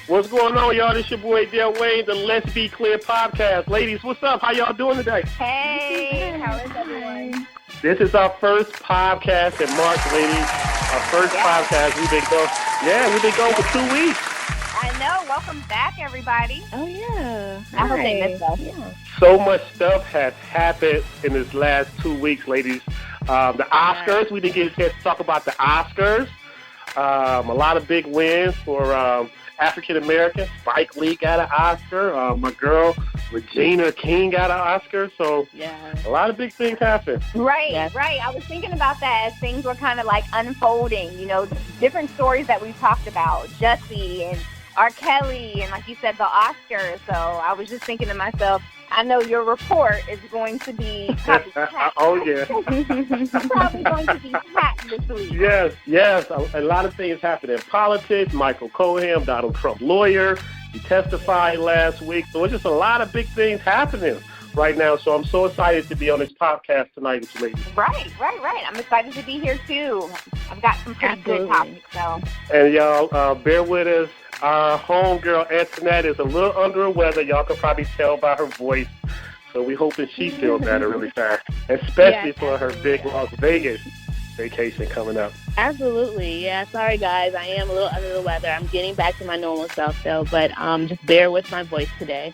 What's going on, y'all? This your boy, Dale Wayne, the Let's Be Clear podcast. Ladies, what's up? How y'all doing today? Hey, how is everyone? This is our first podcast in March, ladies. Our first podcast. We've been going for 2 weeks. I know. Welcome back, everybody. Oh, yeah. I hope they missed us. Yeah. So much stuff has happened in this last 2 weeks, ladies. The Oscars, we didn't get a chance to talk about the Oscars. A lot of big wins for African Americans. Spike Lee got an Oscar. My girl Regina King got an Oscar. So a lot of big things happened. Right. I was thinking about that as things were kind of like unfolding. You know, different stories that we've talked about, Jussie and R.Kelly, and like you said, the Oscars. So I was just thinking to myself, I know your report is going to be probably packed. Oh, yeah. Probably going to be packed this week. Yes. A lot of things happened in politics. Michael Cohen, Donald Trump lawyer, he testified last week. So it's just a lot of big things happening right now. So I'm so excited to be on this podcast tonight with you ladies. Right. I'm excited to be here, too. I've got some pretty good topics. So. And y'all, bear with us. Our homegirl, Antoinette, is a little under the weather. Y'all can probably tell by her voice. So we're hoping she feels better really fast, especially for her big Las Vegas vacation coming up. Absolutely. Yeah, sorry, guys. I am a little under the weather. I'm getting back to my normal self, though, but just bear with my voice today.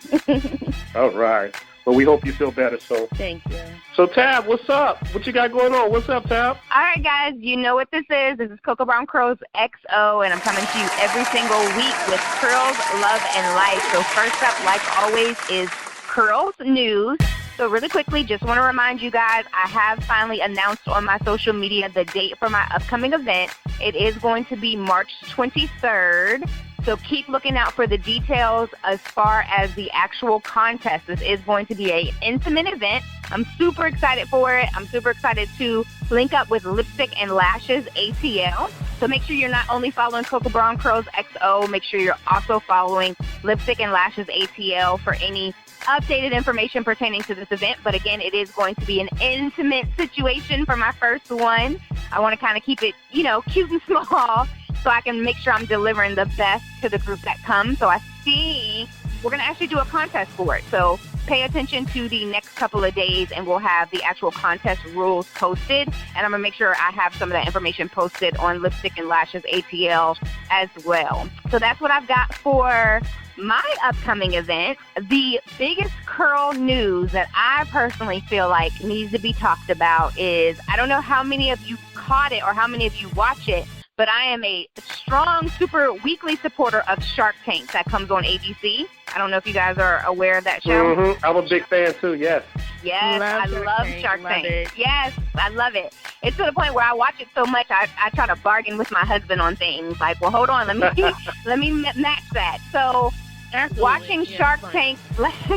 All right. Well, we hope you feel better, so. Thank you. So, Tab, what's up? What you got going on? What's up, Tab? All right, guys, you know what this is. This is Coco Brown Curls XO, and I'm coming to you every single week with Curls, Love, and Life. So first up, like always, is Curls News. So really quickly, just want to remind you guys, I have finally announced on my social media the date for my upcoming event. It is going to be March 23rd. So keep looking out for the details as far as the actual contest. This is going to be an intimate event. I'm super excited for it. I'm super excited to link up with Lipstick and Lashes ATL. So make sure you're not only following Coco Brown Curls XO, make sure you're also following Lipstick and Lashes ATL for any updated information pertaining to this event. But again, it is going to be an intimate situation for my first one. I want to kind of keep it, cute and small, so I can make sure I'm delivering the best to the group that comes. So I think we're going to actually do a contest for it. So pay attention to the next couple of days, and we'll have the actual contest rules posted. And I'm going to make sure I have some of that information posted on Lipstick and Lashes ATL as well. So that's what I've got for my upcoming event. The biggest curl news that I personally feel like needs to be talked about is, I don't know how many of you caught it or how many of you watch it, but I am a strong, super weekly supporter of Shark Tank that comes on ABC. I don't know if you guys are aware of that show. Mm-hmm. I'm a big fan, too, yes. Yes, I love Shark Tank. Yes, I love it. It's to the point where I watch it so much, I try to bargain with my husband on things. Like, well, hold on, let me match that. So watching Shark Tank last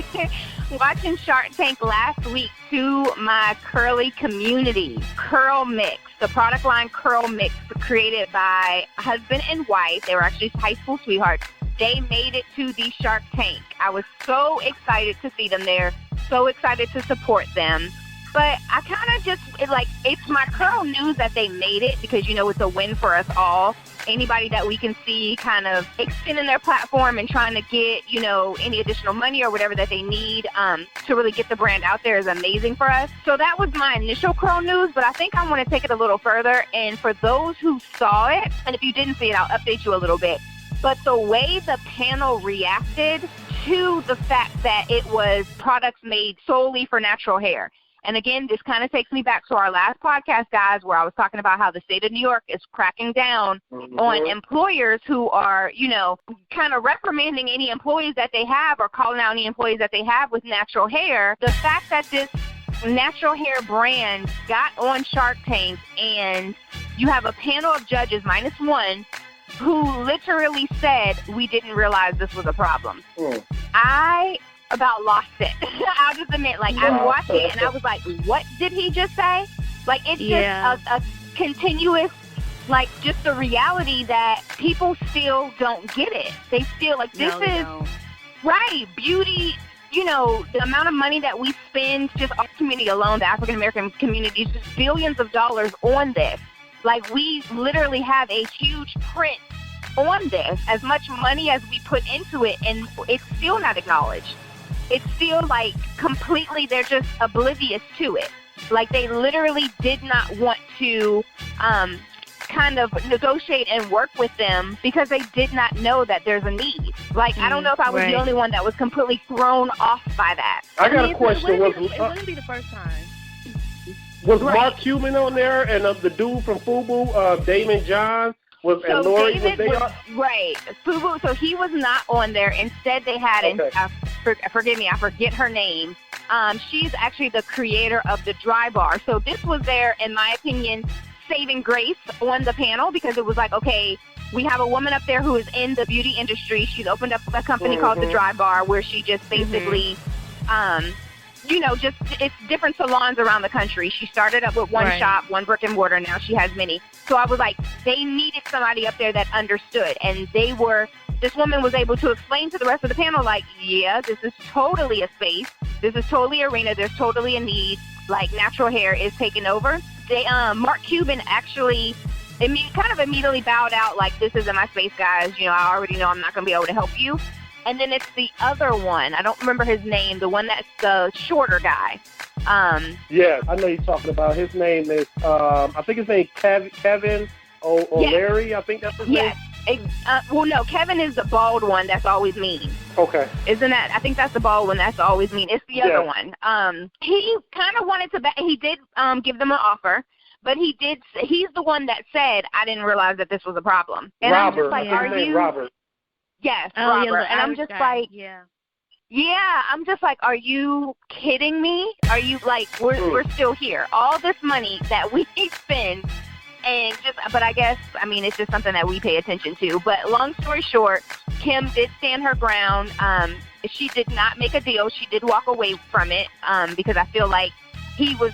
week to my curly community, CurlMix, the product line CurlMix, created by husband and wife. They were actually high school sweethearts. They made it to the Shark Tank. I was so excited to see them there, so excited to support them. But I kind of it's my curl news that they made it, because, it's a win for us all. Anybody that we can see kind of extending their platform and trying to get, any additional money or whatever that they need to really get the brand out there is amazing for us. So that was my initial curl news, but I think I want to take it a little further. And for those who saw it, and if you didn't see it, I'll update you a little bit. But the way the panel reacted to the fact that it was products made solely for natural hair. And again, this kind of takes me back to our last podcast, guys, where I was talking about how the state of New York is cracking down on employers who are, kind of reprimanding any employees that they have or calling out any employees that they have with natural hair. The fact that this natural hair brand got on Shark Tank, and you have a panel of judges, minus one, who literally said, we didn't realize this was a problem. I about lost it. I'll just admit, I'm watching it, and I was like, what did he just say? It's just a continuous, just the reality that people still don't get it. They still, right, beauty, the amount of money that we spend, just our community alone, the African-American community, just billions of dollars on this. We literally have a huge print on this, as much money as we put into it, and it's still not acknowledged. It's still like completely, they're just oblivious to it. Like they literally did not want to kind of negotiate and work with them because they did not know that there's a need. Like, I don't know if I was the only one that was completely thrown off by that. I got a question. It wouldn't be the first time. Was Mark Cuban on there and the dude from FUBU, Damon John, and Lori, was they on? Right. FUBU, so he was not on there. Instead, they had, and forgive me, I forget her name. She's actually the creator of the Dry Bar. So this was there, in my opinion, saving grace on the panel, because it was like, okay, we have a woman up there who is in the beauty industry. She's opened up a company called the Dry Bar, where she just basically, just it's different salons around the country. She started up with one shop, one brick and mortar. Now she has many. So I was like, they needed somebody up there that understood, and this woman was able to explain to the rest of the panel, like, yeah, this is totally a space. This is totally arena. There's totally a need. Like, natural hair is taking over. Mark Cuban actually kind of immediately bowed out, like, this isn't my space, guys. I already know I'm not going to be able to help you. And then it's the other one. I don't remember his name. The one that's the shorter guy. Yeah, I know you're talking about. His name is, I think his name is Kevin O'Leary. Yes. I think that's his name. Well, no, Kevin is the bald one that's always mean. Okay. Isn't that? I think that's the bald one that's always mean. It's the other one. He kind of wanted to, he did give them an offer, but he's the one that said, I didn't realize that this was a problem. And Robert. I'm just like, Robert. Yes, Robert. And I'm just like, I'm just like, are you kidding me? Are you like, we're still here. All this money that we spend. And but I guess, it's just something that we pay attention to. But long story short, Kim did stand her ground. She did not make a deal. She did walk away from it because I feel like he was,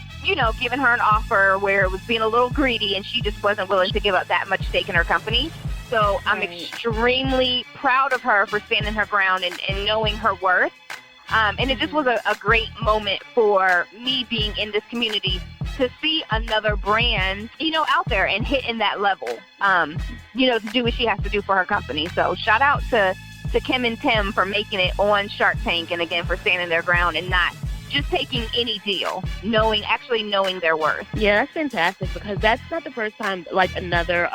giving her an offer where it was being a little greedy, and she just wasn't willing to give up that much stake in her company. So I'm extremely proud of her for standing her ground and knowing her worth. And it just was a great moment for me being in this community to see another brand, out there and hitting that level, to do what she has to do for her company. So shout out to Kim and Tim for making it on Shark Tank, and again, for standing their ground and not just taking any deal, knowing their worth. Yeah, that's fantastic, because that's not the first time, like, another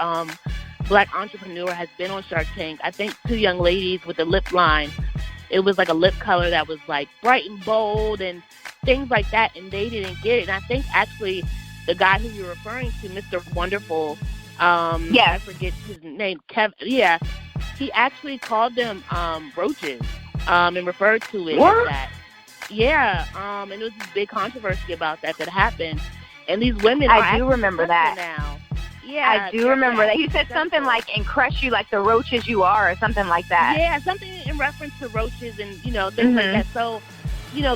Black entrepreneur has been on Shark Tank. I think two young ladies with the lip line. It was like a lip color that was like bright and bold and things like that, and they didn't get it. And I think actually the guy who you're referring to, Mr. Wonderful, I forget his name, Kevin. Yeah, he actually called them roaches and referred to it as that. Yeah, and there was this big controversy about that happened. And these women I do remember that now. Yeah, I do remember that. He said something like, and crush you like the roaches you are, or something like that. Yeah, something in reference to roaches and, things like that. So,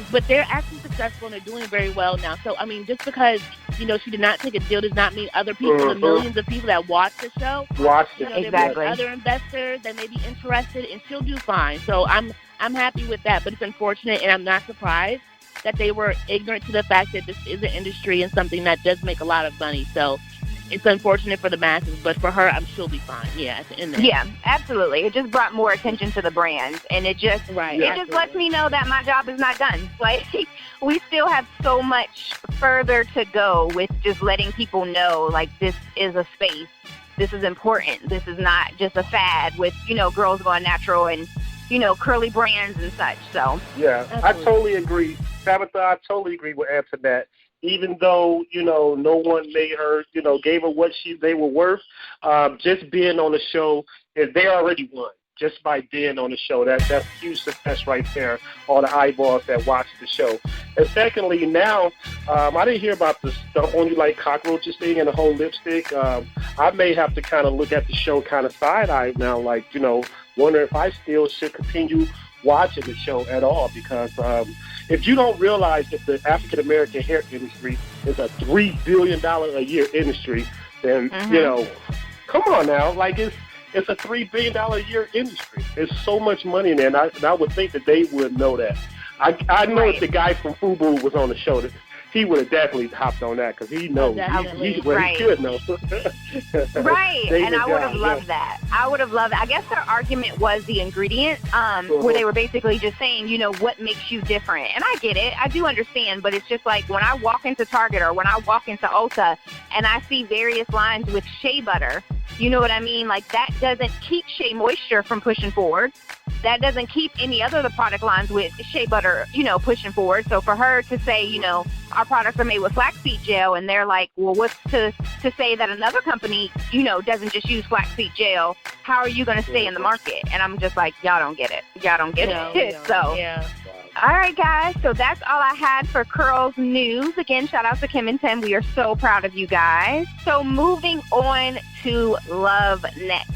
but they're actually successful and they're doing very well now. So, just because, she did not take a deal does not mean other people, the millions of people that watch the show, exactly. Other investors that may be interested, and she'll do fine. So I'm happy with that, but it's unfortunate, and I'm not surprised that they were ignorant to the fact that this is an industry and something that does make a lot of money. So it's unfortunate for the masses, but for her, she'll be fine. Yeah, at the end of it. Yeah, absolutely. It just brought more attention to the brand, and it just just lets me know that my job is not done. Like, we still have so much further to go with just letting people know, like, this is a space. This is important. This is not just a fad with, girls going natural and, curly brands and such. So yeah, absolutely. I totally agree. Tabitha, I totally agree with Antoinette. Even though, no one made her, gave her what they were worth, just being on the show, they already won. Just by being on the show, that's huge success right there, all the eyeballs that watch the show. And secondly, now, I didn't hear about the only like cockroaches thing and the whole lipstick. I may have to kind of look at the show kind of side-eyed now, like, wonder if I still should continue watching the show at all, because if you don't realize that the African-American hair industry is a $3 billion a year industry, then, come on now, like it's a $3 billion a year industry. There's so much money in there, and I would think that they would know that. I know if the guy from FUBU was on the show, that he would have definitely hopped on that because he knows. He should know. Right, and I would have loved that. I would have loved it. I guess their argument was the ingredient, where they were basically just saying, what makes you different. And I get it. I do understand, but it's just like when I walk into Target or when I walk into Ulta and I see various lines with shea butter, you know what I mean? Like, that doesn't keep Shea Moisture from pushing forward. That doesn't keep any other of the product lines with shea butter, pushing forward. So for her to say, our products are made with flaxseed gel, and they're like, well, what's to say that another company, doesn't just use flaxseed gel? How are you going to stay in the market? And I'm just like, y'all don't get it. Y'all don't get it. So, yeah. All right, guys. So that's all I had for Curls News. Again, shout out to Kim and Tim. We are so proud of you guys. So moving on to Love Next.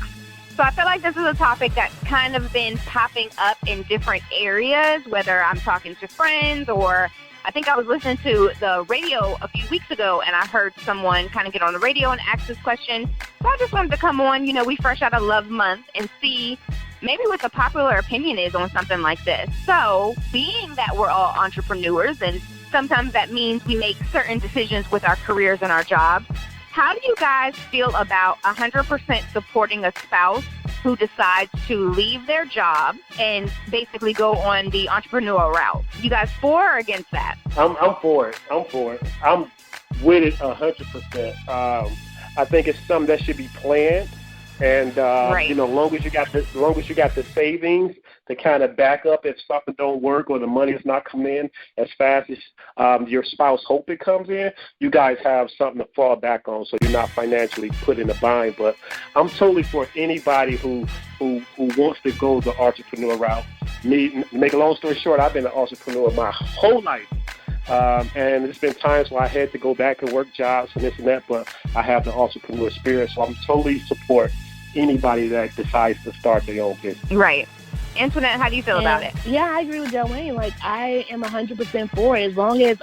So I feel like this is a topic that's kind of been popping up in different areas, whether I'm talking to friends or I think I was listening to the radio a few weeks ago and I heard someone kind of get on the radio and ask this question. So I just wanted to come on, we fresh out of Love Month and see maybe what the popular opinion is on something like this. So being that we're all entrepreneurs and sometimes that means we make certain decisions with our careers and our jobs, how do you guys feel about 100% supporting a spouse who decides to leave their job and basically go on the entrepreneurial route? You guys for or against that? I'm for it. I'm with it 100%. I think it's something that should be planned. And long as you got the savings to kind of back up if something don't work or the money is not coming in as fast as your spouse hope it comes in, you guys have something to fall back on, so you're not financially put in a bind. But I'm totally for anybody who wants to go the entrepreneur route. Me, make a long story short, I've been an entrepreneur my whole life. And there's been times where I had to go back and work jobs and this and that, but I have the entrepreneur spirit, so I'm totally support anybody that decides to start their own business. Right. Antoinette, how do you feel about it? Yeah, I agree with Delwayne. Like, I am 100% for it as long as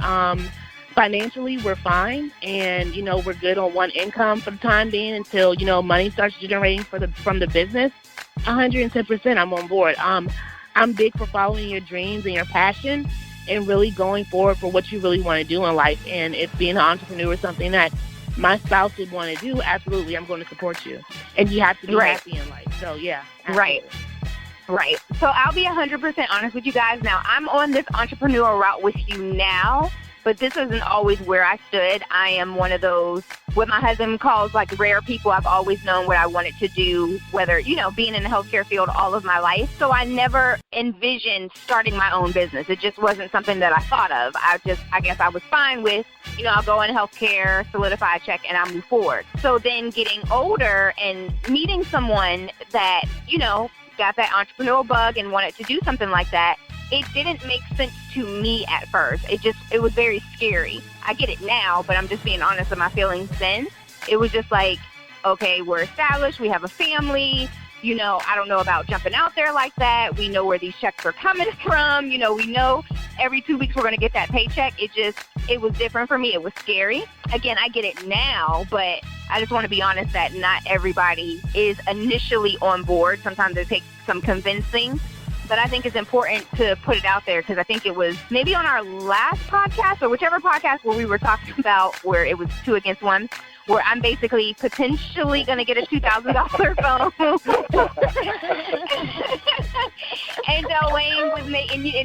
financially we're fine and, we're good on one income for the time being until, money starts generating from the business. 110% I'm on board. I'm big for following your dreams and your passion and really going forward for what you really want to do in life. And if being an entrepreneur is something that my spouse would want to do, absolutely, I'm going to support you. And you have to be happy in life. So, yeah. Absolutely. Right. So I'll be 100% honest with you guys. Now, I'm on this entrepreneurial route with you now, but this isn't always where I stood. I am one of those, what my husband calls like rare people. I've always known what I wanted to do, whether, being in the healthcare field all of my life. So I never envisioned starting my own business. It just wasn't something that I thought of. I guess I was fine with, I'll go in healthcare, solidify a check, and I'll move forward. So then getting older and meeting someone that, got that entrepreneurial bug and wanted to do something like that, it didn't make sense to me at first. It was very scary. I get it now, but I'm just being honest with my feelings then. It was just like, okay, we're established, we have a family, I don't know about jumping out there like that. We know where these checks are coming from. We know every 2 weeks we're going to get that paycheck. It was different for me. It was scary. Again, I get it now, but I just want to be honest that not everybody is initially on board. Sometimes it takes some convincing. But I think it's important to put it out there because I think it was maybe on our last podcast or whichever podcast where we were talking about where it was 2 against 1, where I'm basically potentially going to get a $2,000 phone. And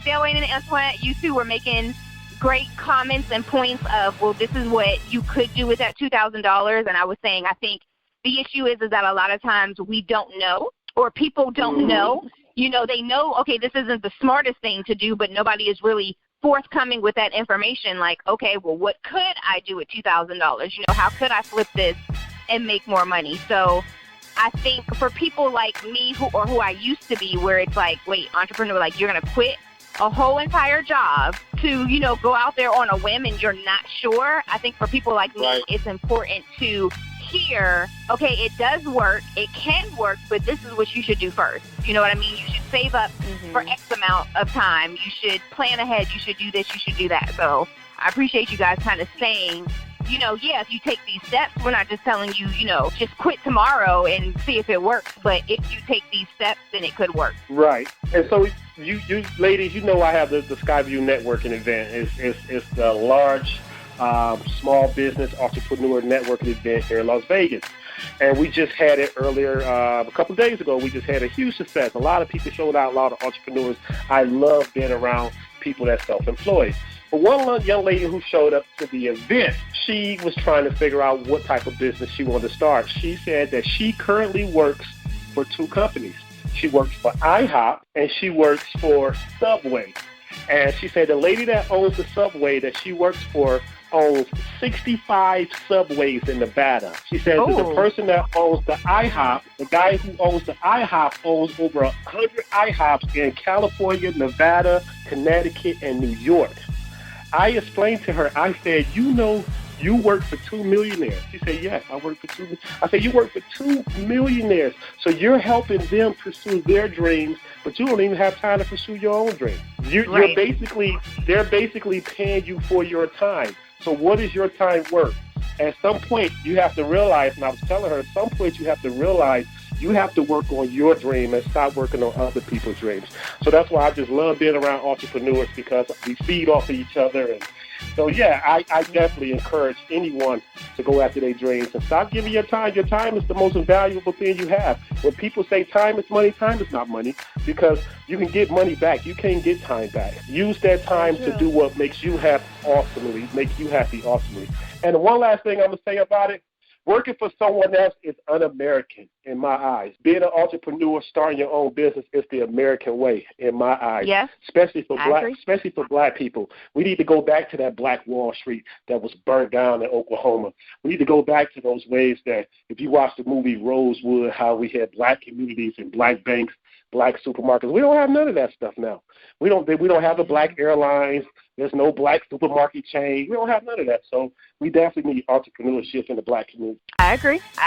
Delwayne and Antoinette, you two were making great comments and points of, well, this is what you could do with that $2,000. And I was saying, I think the issue is that a lot of times we don't know or people don't know. They know, okay, this isn't the smartest thing to do, but nobody is really forthcoming with that information. Like, okay, well, what could I do with $2,000? How could I flip this and make more money? So I think for people like me who I used to be, where it's like, wait, entrepreneur, like you're going to quit a whole entire job to, go out there on a whim and you're not sure. I think for people like me, It's important to hear, okay, it does work, it can work, but this is what you should do first. You know what I mean? You should save up for X amount of time. You should plan ahead. You should do this. You should do that. So I appreciate you guys kind of saying, if you take these steps, we're not just telling you, just quit tomorrow and see if it works. But if you take these steps, then it could work. Right. And so you ladies, I have the Skyview networking event. It's a large small business entrepreneur networking event here in Las Vegas. And we just had it earlier, a couple of days ago. We just had a huge success. A lot of people showed out, a lot of entrepreneurs. I love being around people that's self-employed. But one young lady who showed up to the event, she was trying to figure out what type of business she wanted to start. She said that she currently works for 2 companies. She works for IHOP and she works for Subway. And she said the lady that owns the Subway that she works for owns 65 Subways in Nevada. She said that the person that owns the IHOP, the guy who owns the IHOP owns over 100 IHOPs in California, Nevada, Connecticut, and New York. I explained to her, I said, you work for 2 millionaires. She said, yes, I work for 2. I said, you work for 2 millionaires. So you're helping them pursue their dreams, but you don't even have time to pursue your own dreams. They're basically paying you for your time. So what is your time worth? At some point, you have to realize, and I was telling her, at some point you have to realize you have to work on your dream and stop working on other people's dreams. So that's why I just love being around entrepreneurs, because we feed off of each other. And so, yeah, I definitely encourage anyone to go after their dreams and stop giving your time. Your time is the most invaluable thing you have. When people say time is money, time is not money, because you can get money back. You can't get time back. Use that time to do what makes you happy ultimately. And one last thing I'm going to say about it, working for someone else is un-American in my eyes. Being an entrepreneur, starting your own business is the American way in my eyes. Yes, especially for black people. We need to go back to that Black Wall Street that was burnt down in Oklahoma. We need to go back to those ways that, if you watch the movie Rosewood, how we had black communities and black banks, black supermarkets. We don't have none of that stuff now. We don't have the black airlines. There's no black supermarket chain. We don't have none of that. So we definitely need entrepreneurship in the black community. I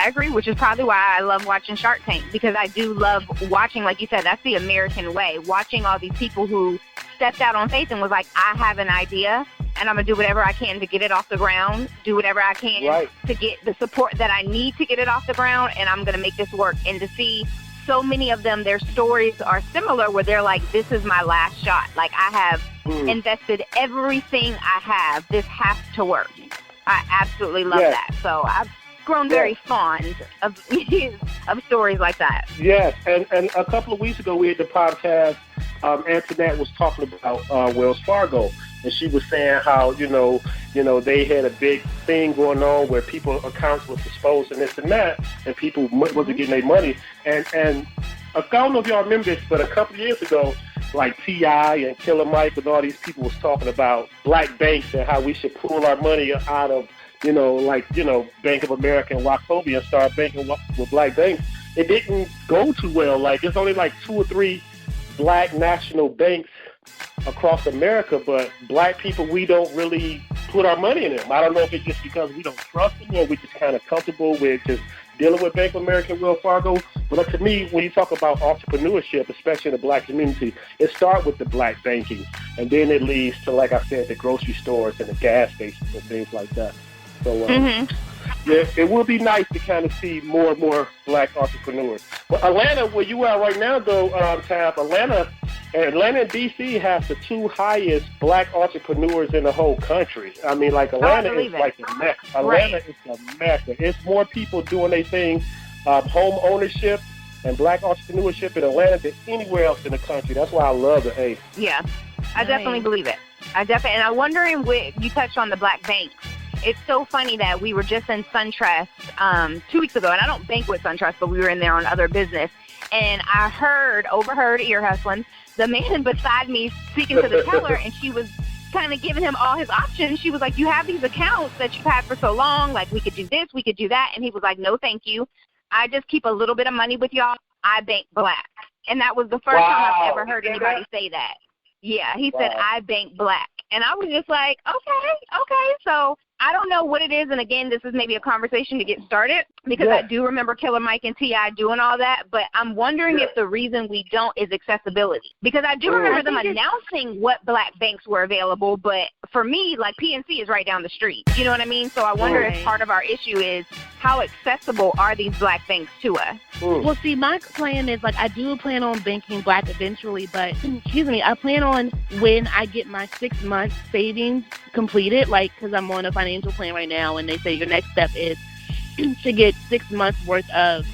agree, which is probably why I love watching Shark Tank, because I do love watching, like you said, that's the American way, watching all these people who stepped out on faith and was like, I have an idea, and I'm going to do whatever I can to get it off the ground, do whatever I can to get the support that I need to get it off the ground, and I'm going to make this work. And to see so many of them, their stories are similar, where they're like, this is my last shot. Like, I have invested everything I have. This has to work. I absolutely love that. So I've grown very fond of stories like that. Yes, and a couple of weeks ago we had the podcast, Antoinette was talking about Wells Fargo, and she was saying how, they had a big thing going on where people's accounts were exposed and this and that, and people wasn't getting their money. And I don't know if y'all remember this, but a couple of years ago, like T.I. and Killer Mike and all these people was talking about black banks and how we should pull our money out of, Bank of America and Wachovia and start banking with black banks. It didn't go too well. Like, it's only like 2 or 3 black national banks across America, but black people, we don't really put our money in them. I don't know if it's just because we don't trust them or we're just kind of comfortable with just dealing with Bank of America and Wells Fargo. But to me, when you talk about entrepreneurship, especially in the black community, it starts with the black banking, and then it leads to, like I said, the grocery stores and the gas stations and things like that. So, it would be nice to kind of see more and more black entrepreneurs. But Atlanta, where you are right now, though, Tab, Atlanta and D.C. has the 2 highest black entrepreneurs in the whole country. I mean, like, Atlanta is like the mecca. Atlanta is the mecca. It's more people doing their thing, home ownership and black entrepreneurship in Atlanta than anywhere else in the country. That's why I love it. Hey. Yeah, I definitely believe it. And I'm wondering, you touched on the black banks. It's so funny that we were just in SunTrust 2 weeks ago, and I don't bank with SunTrust, but we were in there on other business, and I overheard ear hustling, the man beside me speaking to the teller, and she was kind of giving him all his options. She was like, you have these accounts that you've had for so long, like, we could do this, we could do that, and he was like, no, thank you. I just keep a little bit of money with y'all. I bank black. And that was the first time I've ever heard anybody say that. Yeah, he said, I bank black. And I was just like, okay. So I don't know what it is, and again, this is maybe a conversation to get started, because I do remember Killer Mike and T.I. doing all that, but I'm wondering if the reason we don't is accessibility. Because I do remember them announcing what black banks were available, but for me, like, PNC is right down the street. You know what I mean? So I wonder if part of our issue is how accessible are these black banks to us? Well, see, my plan is, like, I do plan on banking black eventually, but, I plan on when I get my 6 month savings completed, like, because I'm on a financial plan right now, and they say your next step is to get 6 months worth of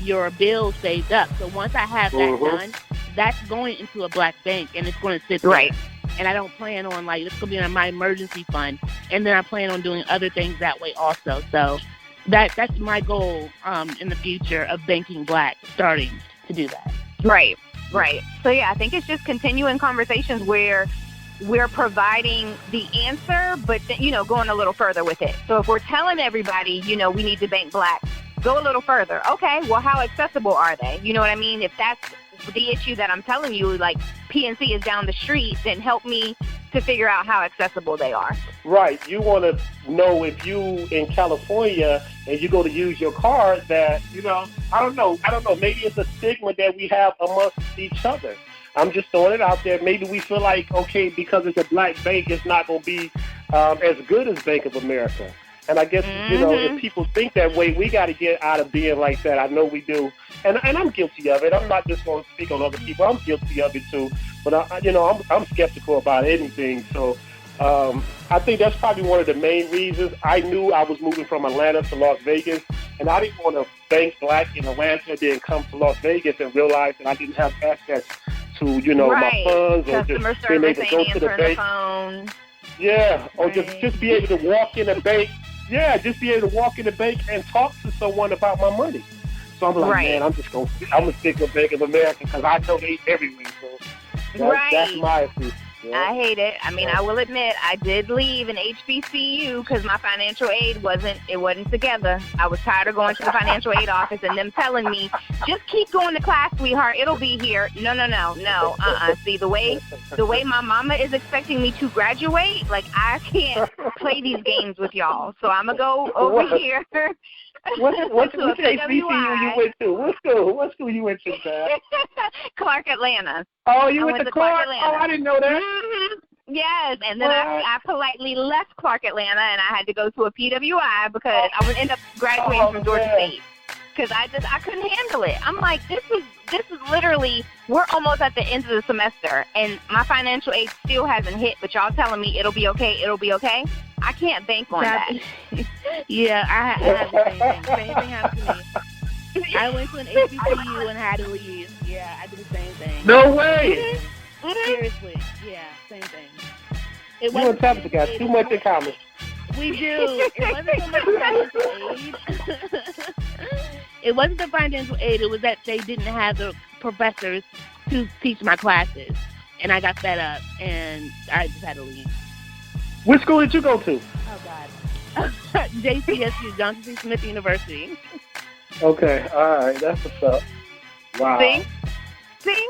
your bills saved up. So once I have that done, that's going into a black bank, and it's going to sit there. Right. And I don't plan on, like, it's going to be on my emergency fund, and then I plan on doing other things that way also. So that's my goal in the future of banking black, starting to do that. Right. So, yeah, I think it's just continuing conversations where we're providing the answer, but, going a little further with it. So if we're telling everybody, we need to bank black, go a little further. Okay, well, how accessible are they? You know what I mean? If that's the issue that I'm telling you, like, PNC is down the street, then help me to figure out how accessible they are. Right. You want to know if you in California and you go to use your card that, I don't know. Maybe it's a stigma that we have amongst each other. I'm just throwing it out there. Maybe we feel like, okay, because it's a black bank, it's not going to be as good as Bank of America. And I guess, if people think that way, we got to get out of being like that. I know we do. And I'm guilty of it. I'm not just going to speak on other people. I'm guilty of it, too. But, I'm skeptical about anything. So I think that's probably one of the main reasons. I knew I was moving from Atlanta to Las Vegas, and I didn't want to bank black in Atlanta and then come to Las Vegas and realize that I didn't have access to, my funds, or customer just being able to go to the bank. Phone. Yeah, or just be able to walk in a bank. Yeah, just be able to walk in the bank and talk to someone about my money. So I'm like, man, I'm gonna stick with Bank of America because I know they everywhere. So that's my opinion. Yeah. I hate it. I mean, I will admit I did leave an HBCU because my financial aid wasn't together. I was tired of going to the financial aid office and them telling me, just keep going to class, sweetheart. It'll be here. No. See, the way my mama is expecting me to graduate, like, I can't play these games with y'all. So I'm going to go over here. What HBCU you went to? What school you went to, Dad? Clark, Atlanta. Oh, you went to Clark? Oh, I didn't know that. Mm-hmm. Yes, and then I politely left Clark, Atlanta, and I had to go to a PWI because I would end up graduating from Georgia State because I couldn't handle it. I'm like, this is literally, we're almost at the end of the semester, and my financial aid still hasn't hit, but y'all telling me it'll be okay. I can't bank on that. Yeah, I had the same thing. Same thing happened to me. I went to an HBCU and had to leave. Yeah, I did the same thing. No way. Seriously. Yeah, same thing. You and Tabitha got too much in common. We do. It wasn't so much financial aid. It wasn't the financial aid. It was that they didn't have the professors to teach my classes. And I got fed up, and I just had to leave. Which school did you go to? Oh, God. JCSU, Johnson C. Smith University. Okay, all right. That's what's up. Wow. See?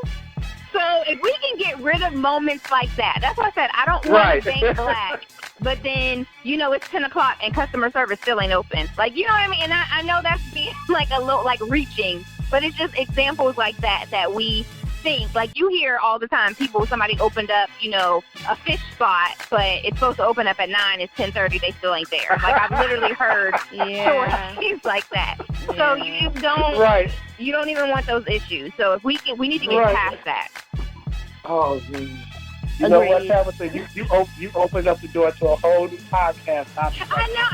So if we can get rid of moments like that, that's why I said I don't want to bank black, but then, it's 10 o'clock and customer service still ain't open. Like, you know what I mean? And I know that's being like a little, like, reaching, but it's just examples like that we think. Like, you hear all the time somebody opened up, a fish spot, but it's supposed to open up at 9, it's 10:30, they still ain't there. Like, I've literally heard stories like that. Yeah. So you don't even want those issues. So if we need to get past that. Oh, geez. You know what, Tabitha? You opened up the door to a whole new podcast. I know.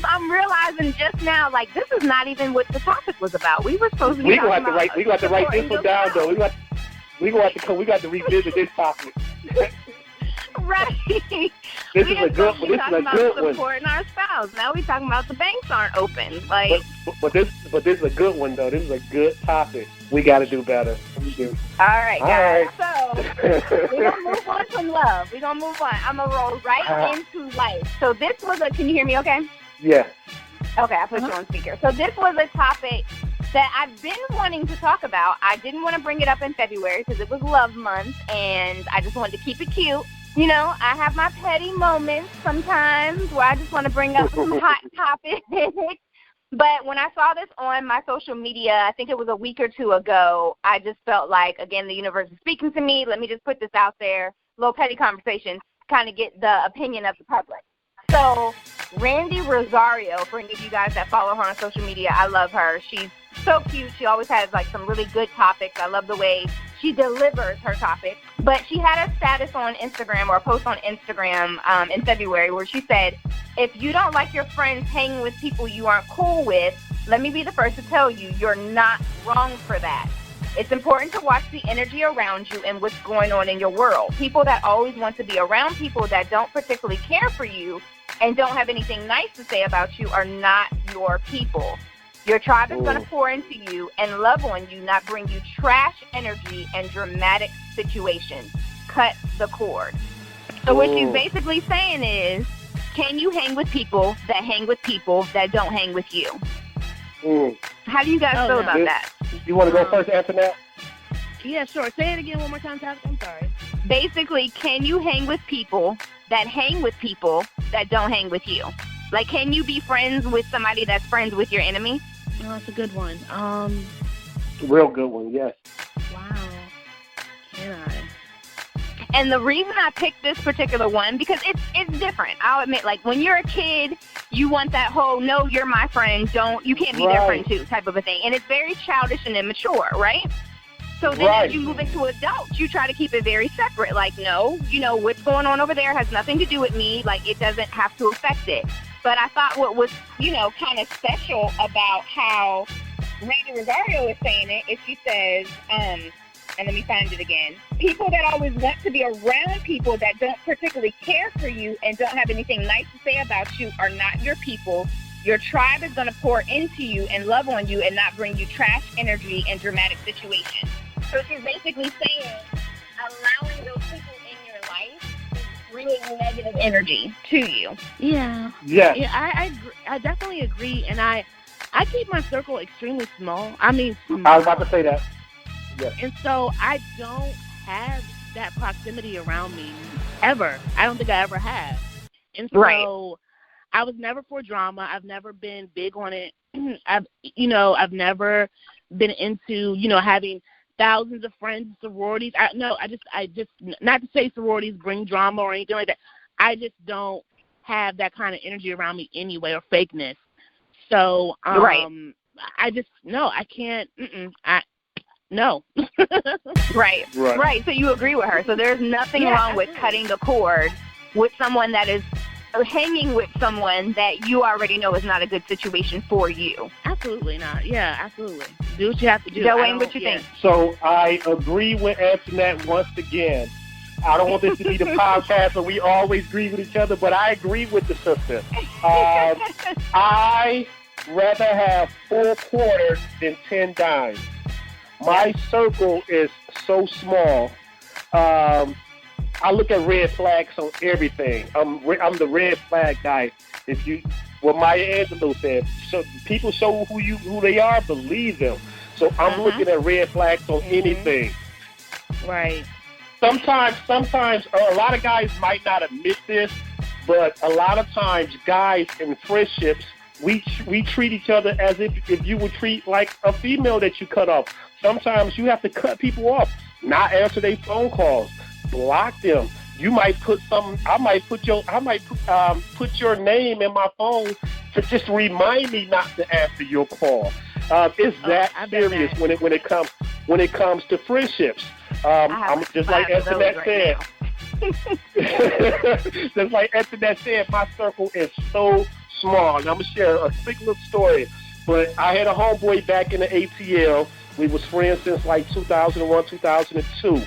I'm realizing just now, like, this is not even what the topic was about. We were supposed to be talking about. We got to write this one down, though. We got to revisit this topic. Right. This is a good one. This is a good one. Supporting our spouse. Now we're talking about the banks aren't open. Like, but this is a good one, though. This is a good topic. We got to do better. We do. All right, guys. So we're gonna move on from love. We're gonna move on. I'm gonna roll right into life. So this was can you hear me? Okay. Yeah. Okay, I put you on speaker. So this was a topic that I've been wanting to talk about. I didn't want to bring it up in February because it was Love Month, and I just wanted to keep it cute. You know, I have my petty moments sometimes where I just want to bring up some hot topics. But when I saw this on my social media, I think it was a week or two ago, I just felt like, again, the universe is speaking to me. Let me just put this out there. Little petty conversation, kind of get the opinion of the public. So Randy Rosario, for any of you guys that follow her on social media, I love her. She's so cute. She always has like some really good topics. I love the way she delivers her topics. But she had a status on Instagram, or a post on Instagram in February, where she said, if you don't like your friends hanging with people you aren't cool with, let me be the first to tell you, you're not wrong for that. It's important to watch the energy around you and what's going on in your world. People that always want to be around people that don't particularly care for you and don't have anything nice to say about you are not your people. Your tribe is going to pour into you and love on you, not bring you trash energy and dramatic situations. Cut the cord. So what she's basically saying is, can you hang with people that hang with people that don't hang with you? How do you guys feel about that? You want to go first, Antoinette? Yeah, sure. Say it again one more time, Tabitha. I'm sorry. Basically, can you hang with people that hang with people that don't hang with you? Like, can you be friends with somebody that's friends with your enemy? Oh, that's a good one. Real good one, yes. Wow. Can I? And the reason I picked this particular one, because it's different. I'll admit, like, when you're a kid, you want that whole, no, you're my friend, you can't be their friend too type of a thing. And it's very childish and immature, right? So then as you move into adults, you try to keep it very separate. Like, no, you know, what's going on over there has nothing to do with me. Like, it doesn't have to affect it. But I thought what was, you know, kind of special about how Randy Rosario is saying it is she says, and let me find it again, people that always want to be around people that don't particularly care for you and don't have anything nice to say about you are not your people. Your tribe is going to pour into you and love on you and not bring you trash energy and dramatic situations. So she's basically saying allowing those people in your life is bringing negative energy to you. Yeah. Yes. Yeah, I definitely agree. And I keep my circle extremely small. I mean, small. I was about to say that. Yes. And so I don't have that proximity around me ever. I don't think I ever have. And so I was never for drama. I've never been big on it. I've never been into, having thousands of friends, sororities. I just not to say sororities bring drama or anything like that. I just don't have that kind of energy around me anyway, or fakeness. So I just I can't. No. Right. So you agree with her. So there's nothing wrong with cutting the cord with someone that is hanging with someone that you already know is not a good situation for you. Absolutely not. Yeah, absolutely. Do what you have to do. Joanne, what you think? So I agree with Antoinette once again. I don't want this to be the podcast where we always agree with each other, but I agree with the sister. I rather have 4 quarters than 10 dimes. My circle is so small. I look at red flags on everything. I'm the red flag guy. What Maya Angelou said, people show who they are, believe them. So I'm looking at red flags on anything. Right. Sometimes, a lot of guys might not admit this, but a lot of times, guys in friendships, we treat each other as if you would treat like a female that you cut off. Sometimes you have to cut people off, not answer their phone calls, block them. You might put I might put your name in my phone to just remind me not to answer your call. It's that serious when it comes to friendships. I'm just like Antoinette said. Just like Antoinette said, my circle is so small. And I'm gonna share a quick little story. But I had a homeboy back in the ATL. We was friends since like 2001, 2002.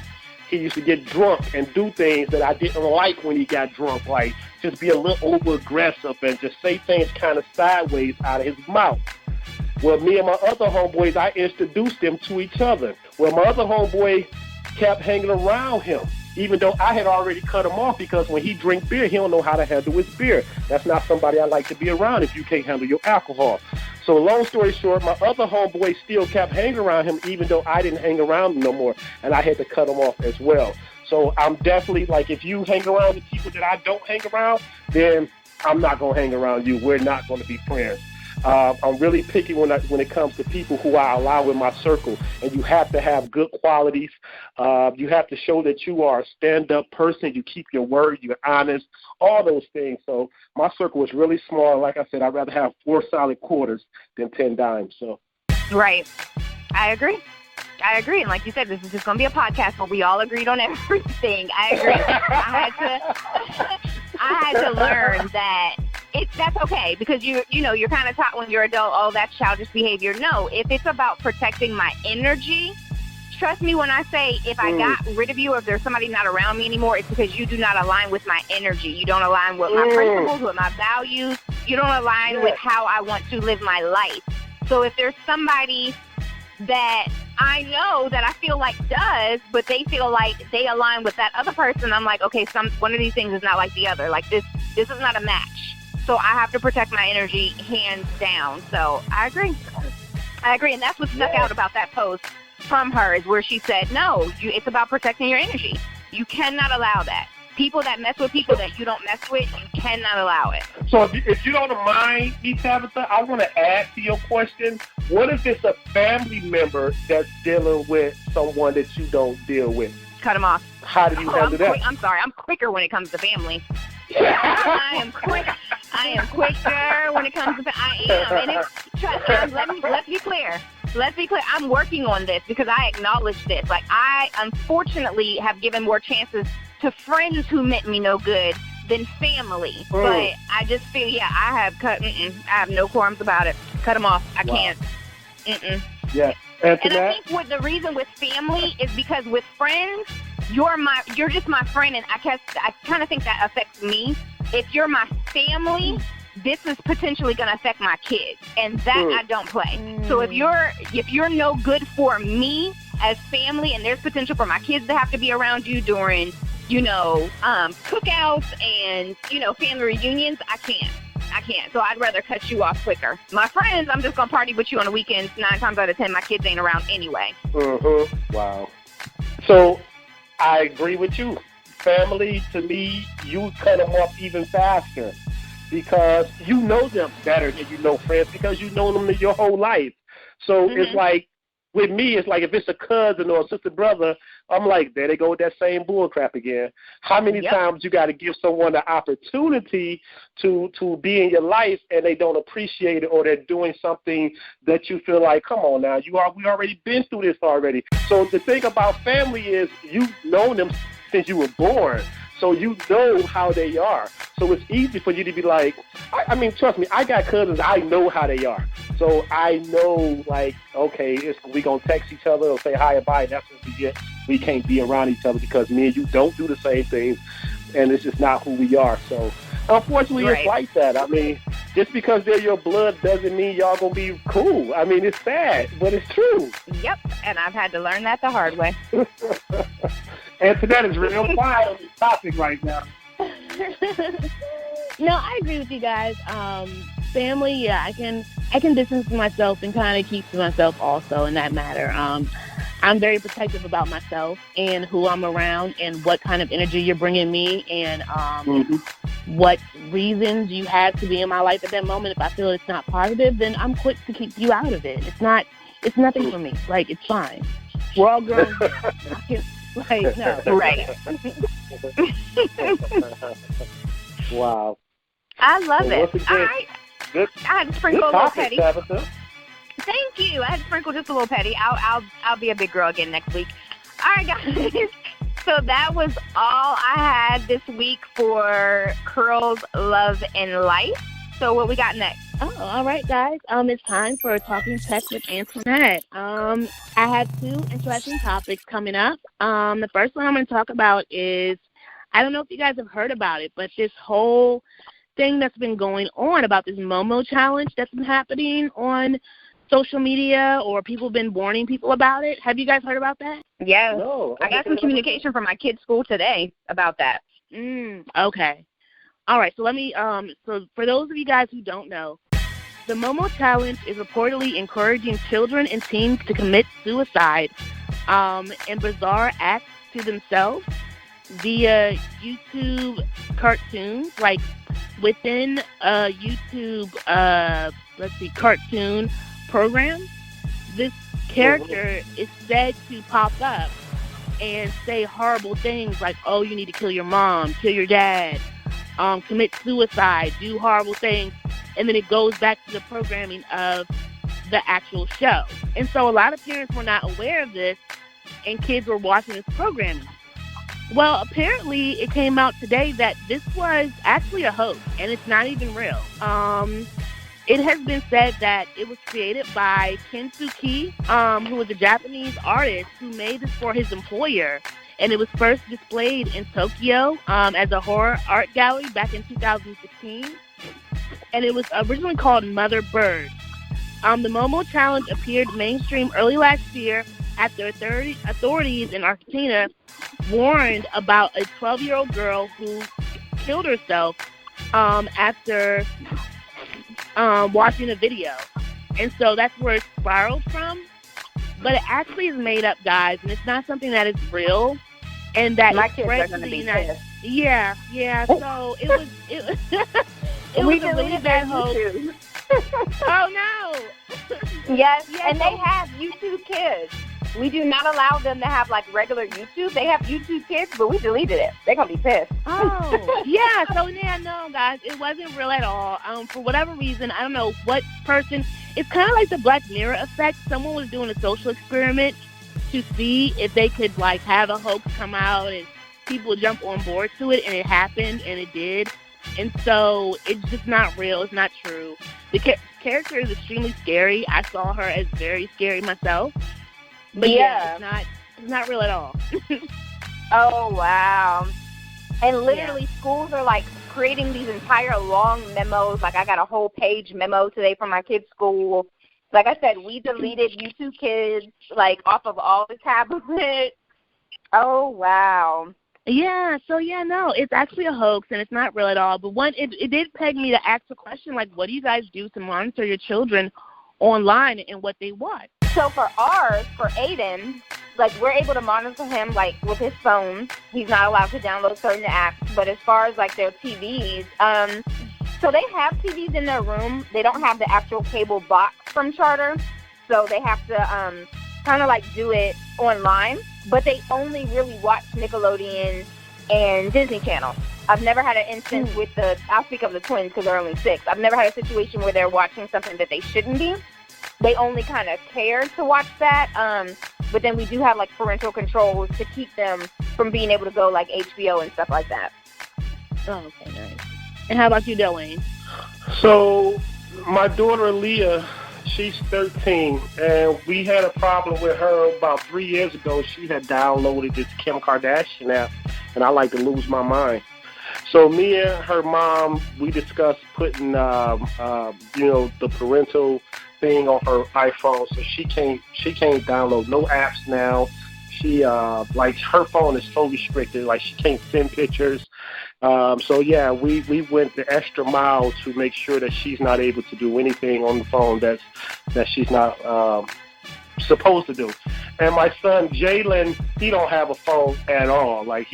He used to get drunk and do things that I didn't like when he got drunk, like just be a little over-aggressive and just say things kind of sideways out of his mouth. Well, me and my other homeboys, I introduced them to each other. Well, my other homeboy kept hanging around him, even though I had already cut him off, because when he drink beer, he don't know how to handle his beer. That's not somebody I like to be around if you can't handle your alcohol. So long story short, my other homeboy still kept hanging around him, even though I didn't hang around him no more, and I had to cut him off as well. So I'm definitely, like, if you hang around with people that I don't hang around, then I'm not going to hang around you. We're not going to be friends. I'm really picky when it comes to people who I allow in my circle, and you have to have good qualities. You have to show that you are a stand-up person. You keep your word. You're honest. All those things. So my circle is really small. Like I said, I'd rather have 4 solid quarters than 10 dimes. So. Right. I agree. And like you said, this is just going to be a podcast where we all agreed on everything. I agree. I had to learn that that's okay, because you're kind of taught when you're adult, oh, that's childish behavior. No, if it's about protecting my energy, trust me when I say if I got rid of you, or if there's somebody not around me anymore, it's because you do not align with my energy. You don't align with my principles, with my values. You don't align with how I want to live my life. So if there's somebody that I know that I feel like does, but they feel like they align with that other person, I'm like, okay, one of these things is not like the other. Like this is not a match. So I have to protect my energy hands down. So I agree. And that's what stuck out about that post from her, is where she said, no, it's about protecting your energy. You cannot allow that. People that mess with people that you don't mess with, you cannot allow it. So if you don't mind me, Tabitha, I want to add to your question. What if it's a family member that's dealing with someone that you don't deal with? Cut them off. How do you handle that? I'm sorry. I'm quicker when it comes to family. I am quicker when it comes to I am. And let's be clear. I'm working on this because I acknowledge this. Like, I unfortunately have given more chances to friends who meant me no good than family. But I just feel, I have no qualms about it. Cut them off. I can't. Yeah. And I think the reason with family is because with friends, you're just my friend, and I kind of think that affects me. If you're my family, this is potentially going to affect my kids, and that I don't play. So if you're no good for me as family, and there's potential for my kids to have to be around you during, cookouts and, family reunions, I can't. So I'd rather cut you off quicker. My friends, I'm just going to party with you on the weekends. 9 times out of 10, my kids ain't around anyway. Wow. So I agree with you. Family, to me, you cut them off even faster because you know them better than you know friends, because you know them your whole life. So it's like, with me, it's like if it's a cousin or a sister brother, I'm like, there they go with that same bull crap again. How many times you got to give someone the opportunity to be in your life and they don't appreciate it, or they're doing something that you feel like, come on now, we already been through this already. So the thing about family is you've known them since you were born. So you know how they are. So it's easy for you to be like, I mean, trust me, I got cousins, I know how they are. So I know, like, okay, we going to text each other or say hi or bye, and that's what we get. We can't be around each other because me and you don't do the same things, and it's just not who we are. So unfortunately, it's like that. I mean, just because they're your blood doesn't mean y'all going to be cool. I mean, it's sad, but it's true. Yep, and I've had to learn that the hard way. Antoinette is real quiet on this topic right now. No, I agree with you guys. Family, I can distance myself and kind of keep to myself also in that matter. I'm very protective about myself and who I'm around and what kind of energy you're bringing me, and what reasons you have to be in my life at that moment. If I feel it's not positive, then I'm quick to keep you out of it. It's nothing for me. Like, it's fine. We're all grown. Like, no. Right. Wow. I love it. Again, all right. Good, I had to sprinkle a little petty. Tabitha. Thank you. I had to sprinkle just a little petty. I'll be a big girl again next week. All right, guys. So that was all I had this week for Curls, Love, and Life. So what we got next? Oh, all right, guys. It's time for Talking Tech with Antoinette. I have 2 interesting topics coming up. The first one I'm going to talk about is, I don't know if you guys have heard about it, but this whole thing that's been going on about this Momo challenge that's been happening on social media, or people have been warning people about it. Have you guys heard about that? Yeah. No. I got some communication from my kid's school today about that. Okay. All right, so let me, so for those of you guys who don't know, the Momo Challenge is reportedly encouraging children and teens to commit suicide and bizarre acts to themselves via YouTube cartoons, like within a YouTube, cartoon program. This character is said to pop up and say horrible things like, oh, you need to kill your mom, kill your dad, commit suicide, do horrible things, and then it goes back to the programming of the actual show. And so a lot of parents were not aware of this, and kids were watching this programming. Well, apparently it came out today that this was actually a hoax, and it's not even real. It has been said that it was created by Kensuke, who was a Japanese artist who made this for his employer, and it was first displayed in Tokyo as a horror art gallery back in 2016, and it was originally called Mother Bird. The Momo challenge appeared mainstream early last year after authorities in Argentina warned about a 12-year-old girl who killed herself after watching a video. And so that's where it spiraled from. But it actually is made up, guys, and it's not something that is real. And that my it kids spread are to going to the be United pissed. Yeah. So it was it was a really bad hoax. Oh no. Yes, Yeah, and they have YouTube Kids. We do not allow them to have like regular YouTube. They have YouTube Kids, but we deleted it. They're gonna be pissed. Oh, yeah. So yeah, no, guys, it wasn't real at all. For whatever reason, I don't know what person. It's kind of like the Black Mirror effect. Someone was doing a social experiment to see if they could like have a hoax come out and people jump on board to it, and it happened, and it did. And so it's just not real. It's not true. The character is extremely scary. I saw her as very scary myself. But yeah, it's not real at all. Oh, wow. And literally schools are like creating these entire long memos. Like I got a whole page memo today from my kids' school. Like I said, we deleted YouTube Kids like off of all the tablets. Oh, wow. Yeah, so no, it's actually a hoax and it's not real at all. But it did peg me to ask a question like, what do you guys do to monitor your children online and what they watch? So for Aiden, like we're able to monitor him like with his phone. He's not allowed to download certain apps. But as far as like their TVs, so they have TVs in their room. They don't have the actual cable box from Charter, so they have to kind of like do it online. But they only really watch Nickelodeon and Disney Channel. I've never had an instance with I'll speak of the twins because they're only 6. I've never had a situation where they're watching something that they shouldn't be. They only kind of care to watch that. But then we do have like parental controls to keep them from being able to go like HBO and stuff like that. Oh, okay, nice. And how about you, Delane? So my daughter Leah, she's 13, and we had a problem with her about 3 years ago. She had downloaded this Kim Kardashian app, and I like to lose my mind. So me and her mom, we discussed putting, the parental thing on her iPhone, so she can't download no apps now. She like her phone is so restricted, like she can't send pictures. So yeah, we went the extra mile to make sure that she's not able to do anything on the phone that she's not supposed to do. And my son Jalen, he don't have a phone at all. Like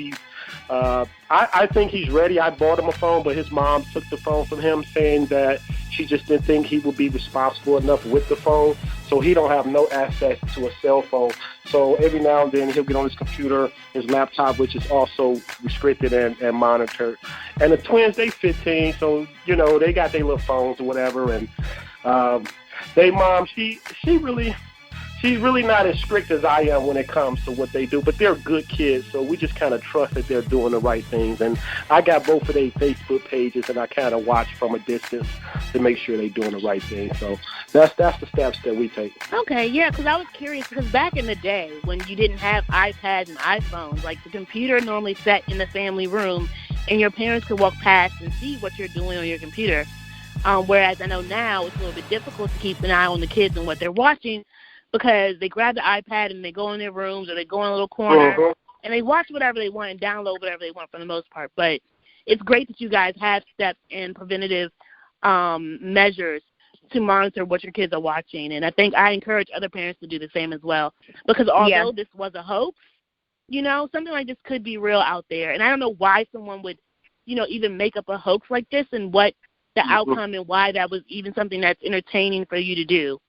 I think he's ready. I bought him a phone, but his mom took the phone from him, saying that she just didn't think he would be responsible enough with the phone. So he don't have no access to a cell phone. So every now and then he'll get on his computer, his laptop, which is also restricted and monitored. And the twins, they 15, so they got their little phones or whatever. And they mom, she's really not as strict as I am when it comes to what they do, but they're good kids, so we just kind of trust that they're doing the right things. And I got both of their Facebook pages, and I kind of watch from a distance to make sure they're doing the right thing. So that's the steps that we take. Okay, yeah, because I was curious, because back in the day when you didn't have iPads and iPhones, like the computer normally sat in the family room, and your parents could walk past and see what you're doing on your computer. Whereas I know now it's a little bit difficult to keep an eye on the kids and what they're watching, because they grab the iPad and they go in their rooms or they go in a little corner and they watch whatever they want and download whatever they want for the most part. But it's great that you guys have steps and preventative measures to monitor what your kids are watching. And I think I encourage other parents to do the same as well, because although this was a hoax, something like this could be real out there. And I don't know why someone would, even make up a hoax like this and what the outcome and why that was even something that's entertaining for you to do.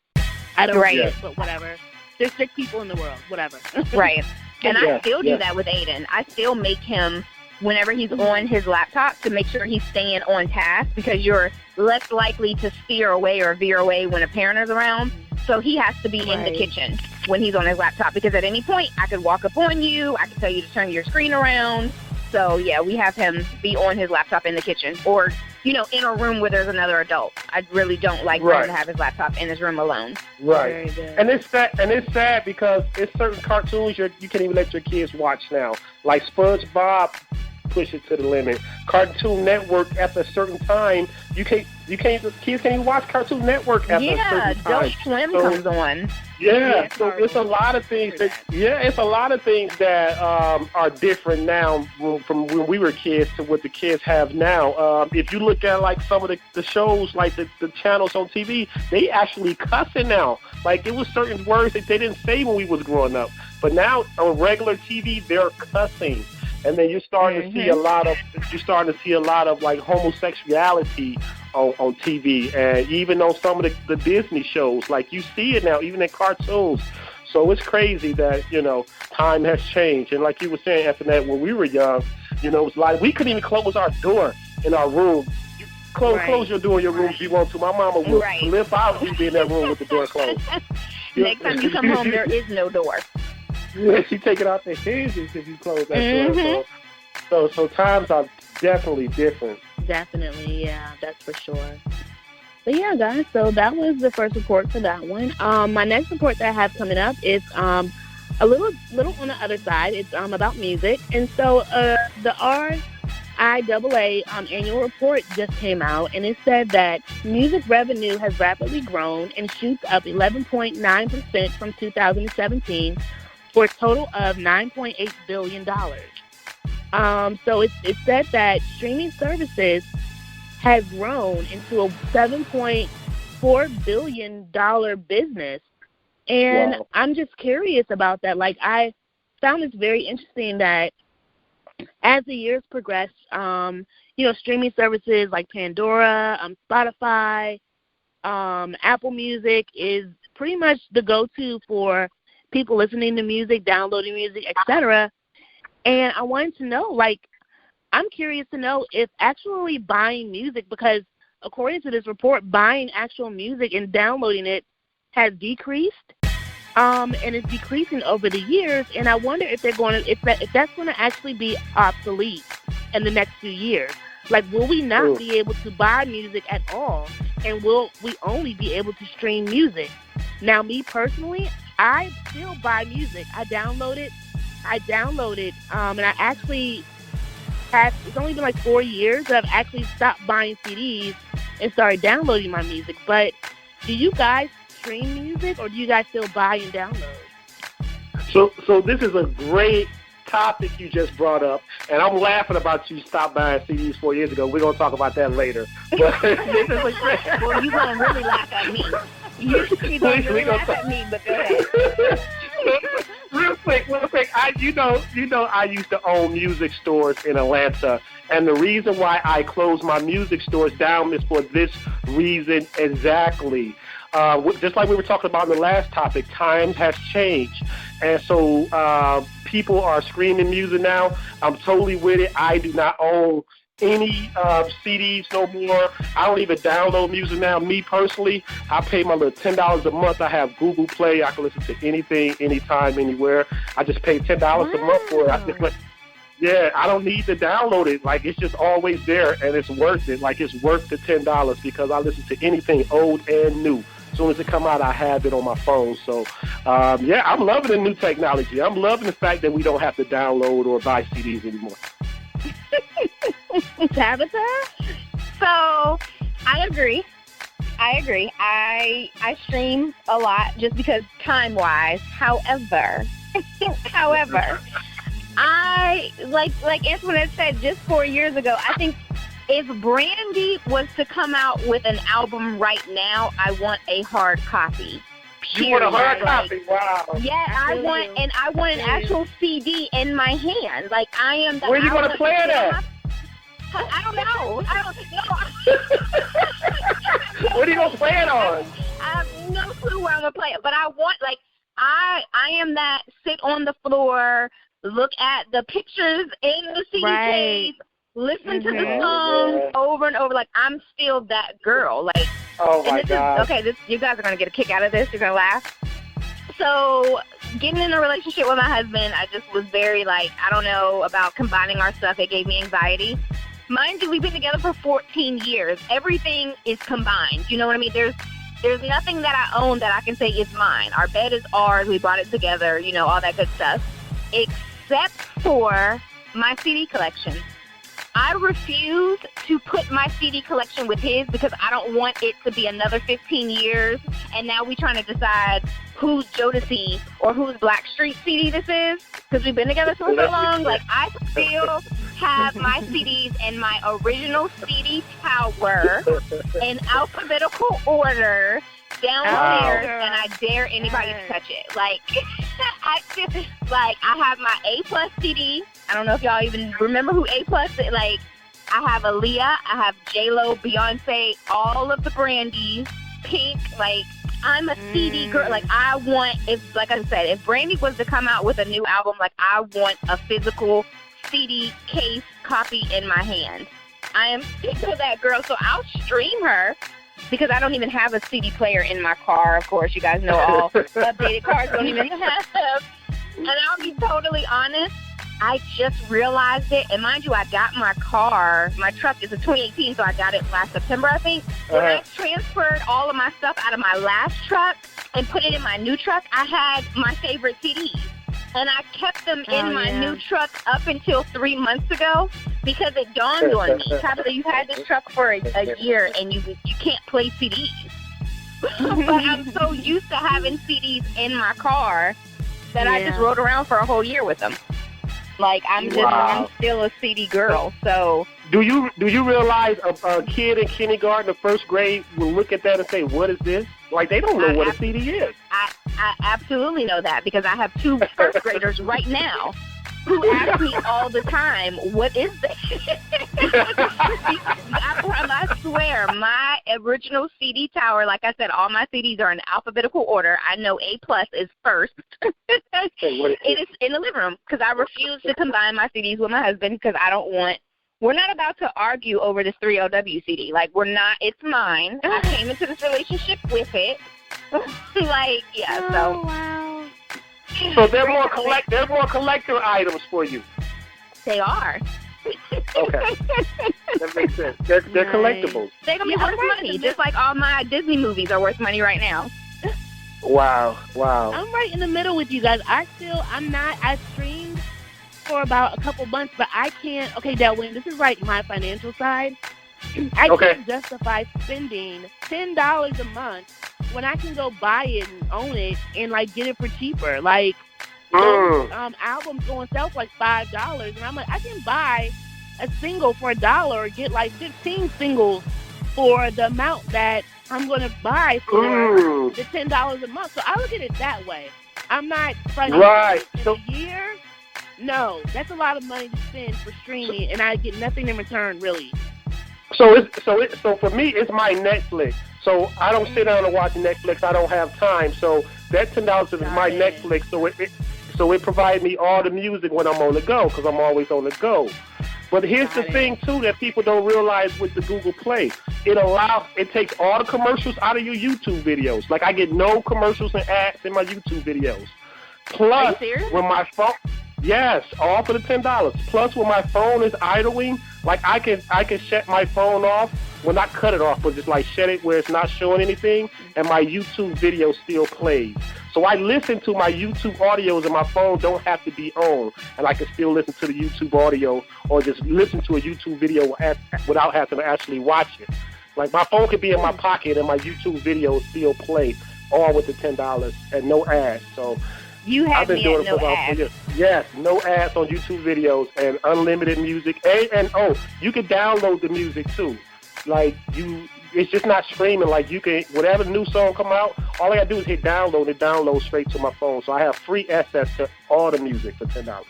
I don't know, but whatever. There's sick people in the world, whatever. Right. And I still do that with Aiden. I still make him, whenever he's on his laptop, to make sure he's staying on task, because you're less likely to steer away or veer away when a parent is around. So he has to be in the kitchen when he's on his laptop, because at any point I could walk up on you, I could tell you to turn your screen around. So, yeah, we have him be on his laptop in the kitchen, or, in a room where there's another adult. I really don't like him to have his laptop in his room alone. Right. And it's sad because it's certain cartoons you can't even let your kids watch now. Like SpongeBob, push it to the limit. Cartoon Network, after a certain time, kids can't even watch Cartoon Network after a certain time. Adult Swim comes on. Yeah, so it's a lot of things that are different now from when we were kids to what the kids have now. If you look at like some of the shows, like the channels on TV, they actually cussing now. Like it was certain words that they didn't say when we was growing up, but now on regular TV they're cussing. And then you're starting to see a lot of like homosexuality on TV, and even on some of the Disney shows. Like you see it now, even in cartoons. So it's crazy that time has changed. And like you were saying, Antoinette, when we were young, it was like we couldn't even close our door in our room. You close your door in your room if you want to. My mama would flip out if you be in that room with the door closed. Next time you come home, there is no door. Yeah, she take it out the hinges if you close that door. So times are definitely different. Definitely, yeah, that's for sure. But yeah, guys, so that was the first report for that one. My next report that I have coming up is a little on the other side. It's about music. And so the RIAA annual report just came out, and it said that music revenue has rapidly grown and shoots up 11.9% from 2017 for a total of $9.8 billion. So it said that streaming services has grown into a $7.4 billion business. And I'm just curious about that. Like, I found this very interesting that as the years progressed, streaming services like Pandora, Spotify, Apple Music is pretty much the go-to for people listening to music, downloading music, etc. And I wanted to know, like, I'm curious to know if actually buying music, because according to this report, buying actual music and downloading it has decreased, and it's decreasing over the years. And I wonder if that's going to actually be obsolete in the next few years. Like, will we not be able to buy music at all, and will we only be able to stream music? Now, me personally, I still buy music. I download it, and I actually it's only been like 4 years that I've actually stopped buying CDs and started downloading my music. But do you guys stream music, or do you guys still buy and download? So this is a great topic you just brought up, and I'm laughing about you stopped buying CDs 4 years ago. We're going to talk about that later. But this is a great... Well, you're going to really laugh at me. You're going to really laugh at me, but go ahead. Real quick. I used to own music stores in Atlanta, and the reason why I closed my music stores down is for this reason exactly. Just like we were talking about in the last topic, times has changed, and so people are streaming music now. I'm totally with it. I do not own any CDs no more. I don't even download music now. Me personally, I pay my little $10 a month. I have Google Play. I can listen to anything, anytime, anywhere. I just pay $10 a month for it. I don't need to download it. Like, it's just always there, and it's worth it. Like, it's worth the $10 because I listen to anything old and new. As soon as it come out, I have it on my phone. So, I'm loving the new technology. I'm loving the fact that we don't have to download or buy CDs anymore. Tabitha? So, I agree. I stream a lot just because time-wise. However, I, like Antoinette said, just 4 years ago, I think if Brandy was to come out with an album right now, I want a hard copy. Period. You want a hard copy? Wow. Yeah, I want an actual CD in my hand. Like I am. Where you want to play it at? I don't know. What are you gonna play it on? I have no clue where I'm gonna play it, but I want I am that sit on the floor, look at the pictures in the CD case, listen to the songs over and over. Like I'm still that girl. Like, oh my God. You guys are gonna get a kick out of this. You're gonna laugh. So getting in a relationship with my husband, I just was very I don't know about combining our stuff. It gave me anxiety. Mind you, we've been together for 14 years. Everything is combined. You know what I mean? There's nothing that I own that I can say is mine. Our bed is ours. We bought it together, all that good stuff, except for my CD collection. I refuse to put my CD collection with his because I don't want it to be another 15 years, and now we trying to decide whose Jodeci or whose Blackstreet CD this is because we've been together for so long. I still have my CDs in my original CD tower in alphabetical order downstairs, and I dare anybody to touch it. I have my A+ CD. I don't know if y'all even remember who A+ is. I have Aaliyah, I have J-Lo, Beyonce, all of the Brandies, Pink. I'm a CD girl. I want, if I said, if Brandy was to come out with a new album, I want a physical CD case copy in my hand. I am still that girl, so I'll stream her because I don't even have a CD player in my car. Of course, you guys know all updated cars don't even have. And I'll be totally honest, I just realized it. And mind you, I got my truck is a 2018, so I got it last September, I think. When I transferred all of my stuff out of my last truck and put it in my new truck, I had my favorite CDs. And I kept them in my new truck up until 3 months ago because it dawned on me. Tabitha, you've had this truck for a year and you can't play CDs. But I'm so used to having CDs in my car that I just rode around for a whole year with them. I'm still a CD girl. So do you realize a kid in kindergarten or first grade will look at that and say, "What is this?" They don't know what a CD is. I absolutely know that because I have 2 first graders right now who ask me all the time, "What is this?" I swear, my original CD tower, like I said, all my CDs are in alphabetical order. I know A+ is first. It is in the living room because I refuse to combine my CDs with my husband because I don't want. We're not about to argue over this 3LW CD. We're not. It's mine. I came into this relationship with it. So. Wow. So they're more collector items for you. They are. Okay. That makes sense. They're collectibles. They're going to be worth money, just like all my Disney movies are worth money right now. Wow. I'm right in the middle with you guys. I streamed for about a couple months, but I can't. Okay, Delwyn, this is my financial side. I can't justify spending $10 a month when I can go buy it and own it and get it for cheaper. Albums go on sale for $5, and I'm I can buy a single for $1 or get 15 singles for the amount that I'm going to buy for the $10 a month. So I look at it that way. I'm not in a year. No, that's a lot of money to spend for streaming, and I get nothing in return, really. So for me, it's my Netflix. So I don't sit down and watch Netflix. I don't have time. So that $10 is my Netflix. So it provides me all the music when I'm on the go because I'm always on the go. But here's the thing too that people don't realize with the Google Play. It takes all the commercials out of your YouTube videos. I get no commercials and ads in my YouTube videos. Plus, when my phone. Yes, all for the $10. Plus, when my phone is idling, I can shut my phone off. Well, not cut it off, but just shut it where it's not showing anything, and my YouTube video still plays. So I listen to my YouTube audios, and my phone don't have to be on, and I can still listen to the YouTube audio or just listen to a YouTube video without having to actually watch it. My phone could be in my pocket, and my YouTube video still play, all with the $10 and no ads. So. I've been doing it for about 4 years. Yes, no ads on YouTube videos and unlimited music. And you can download the music too. it's just not streaming. Like you can, whatever new song come out, all I gotta do is hit download and download straight to my phone. So I have free access to all the music for $10.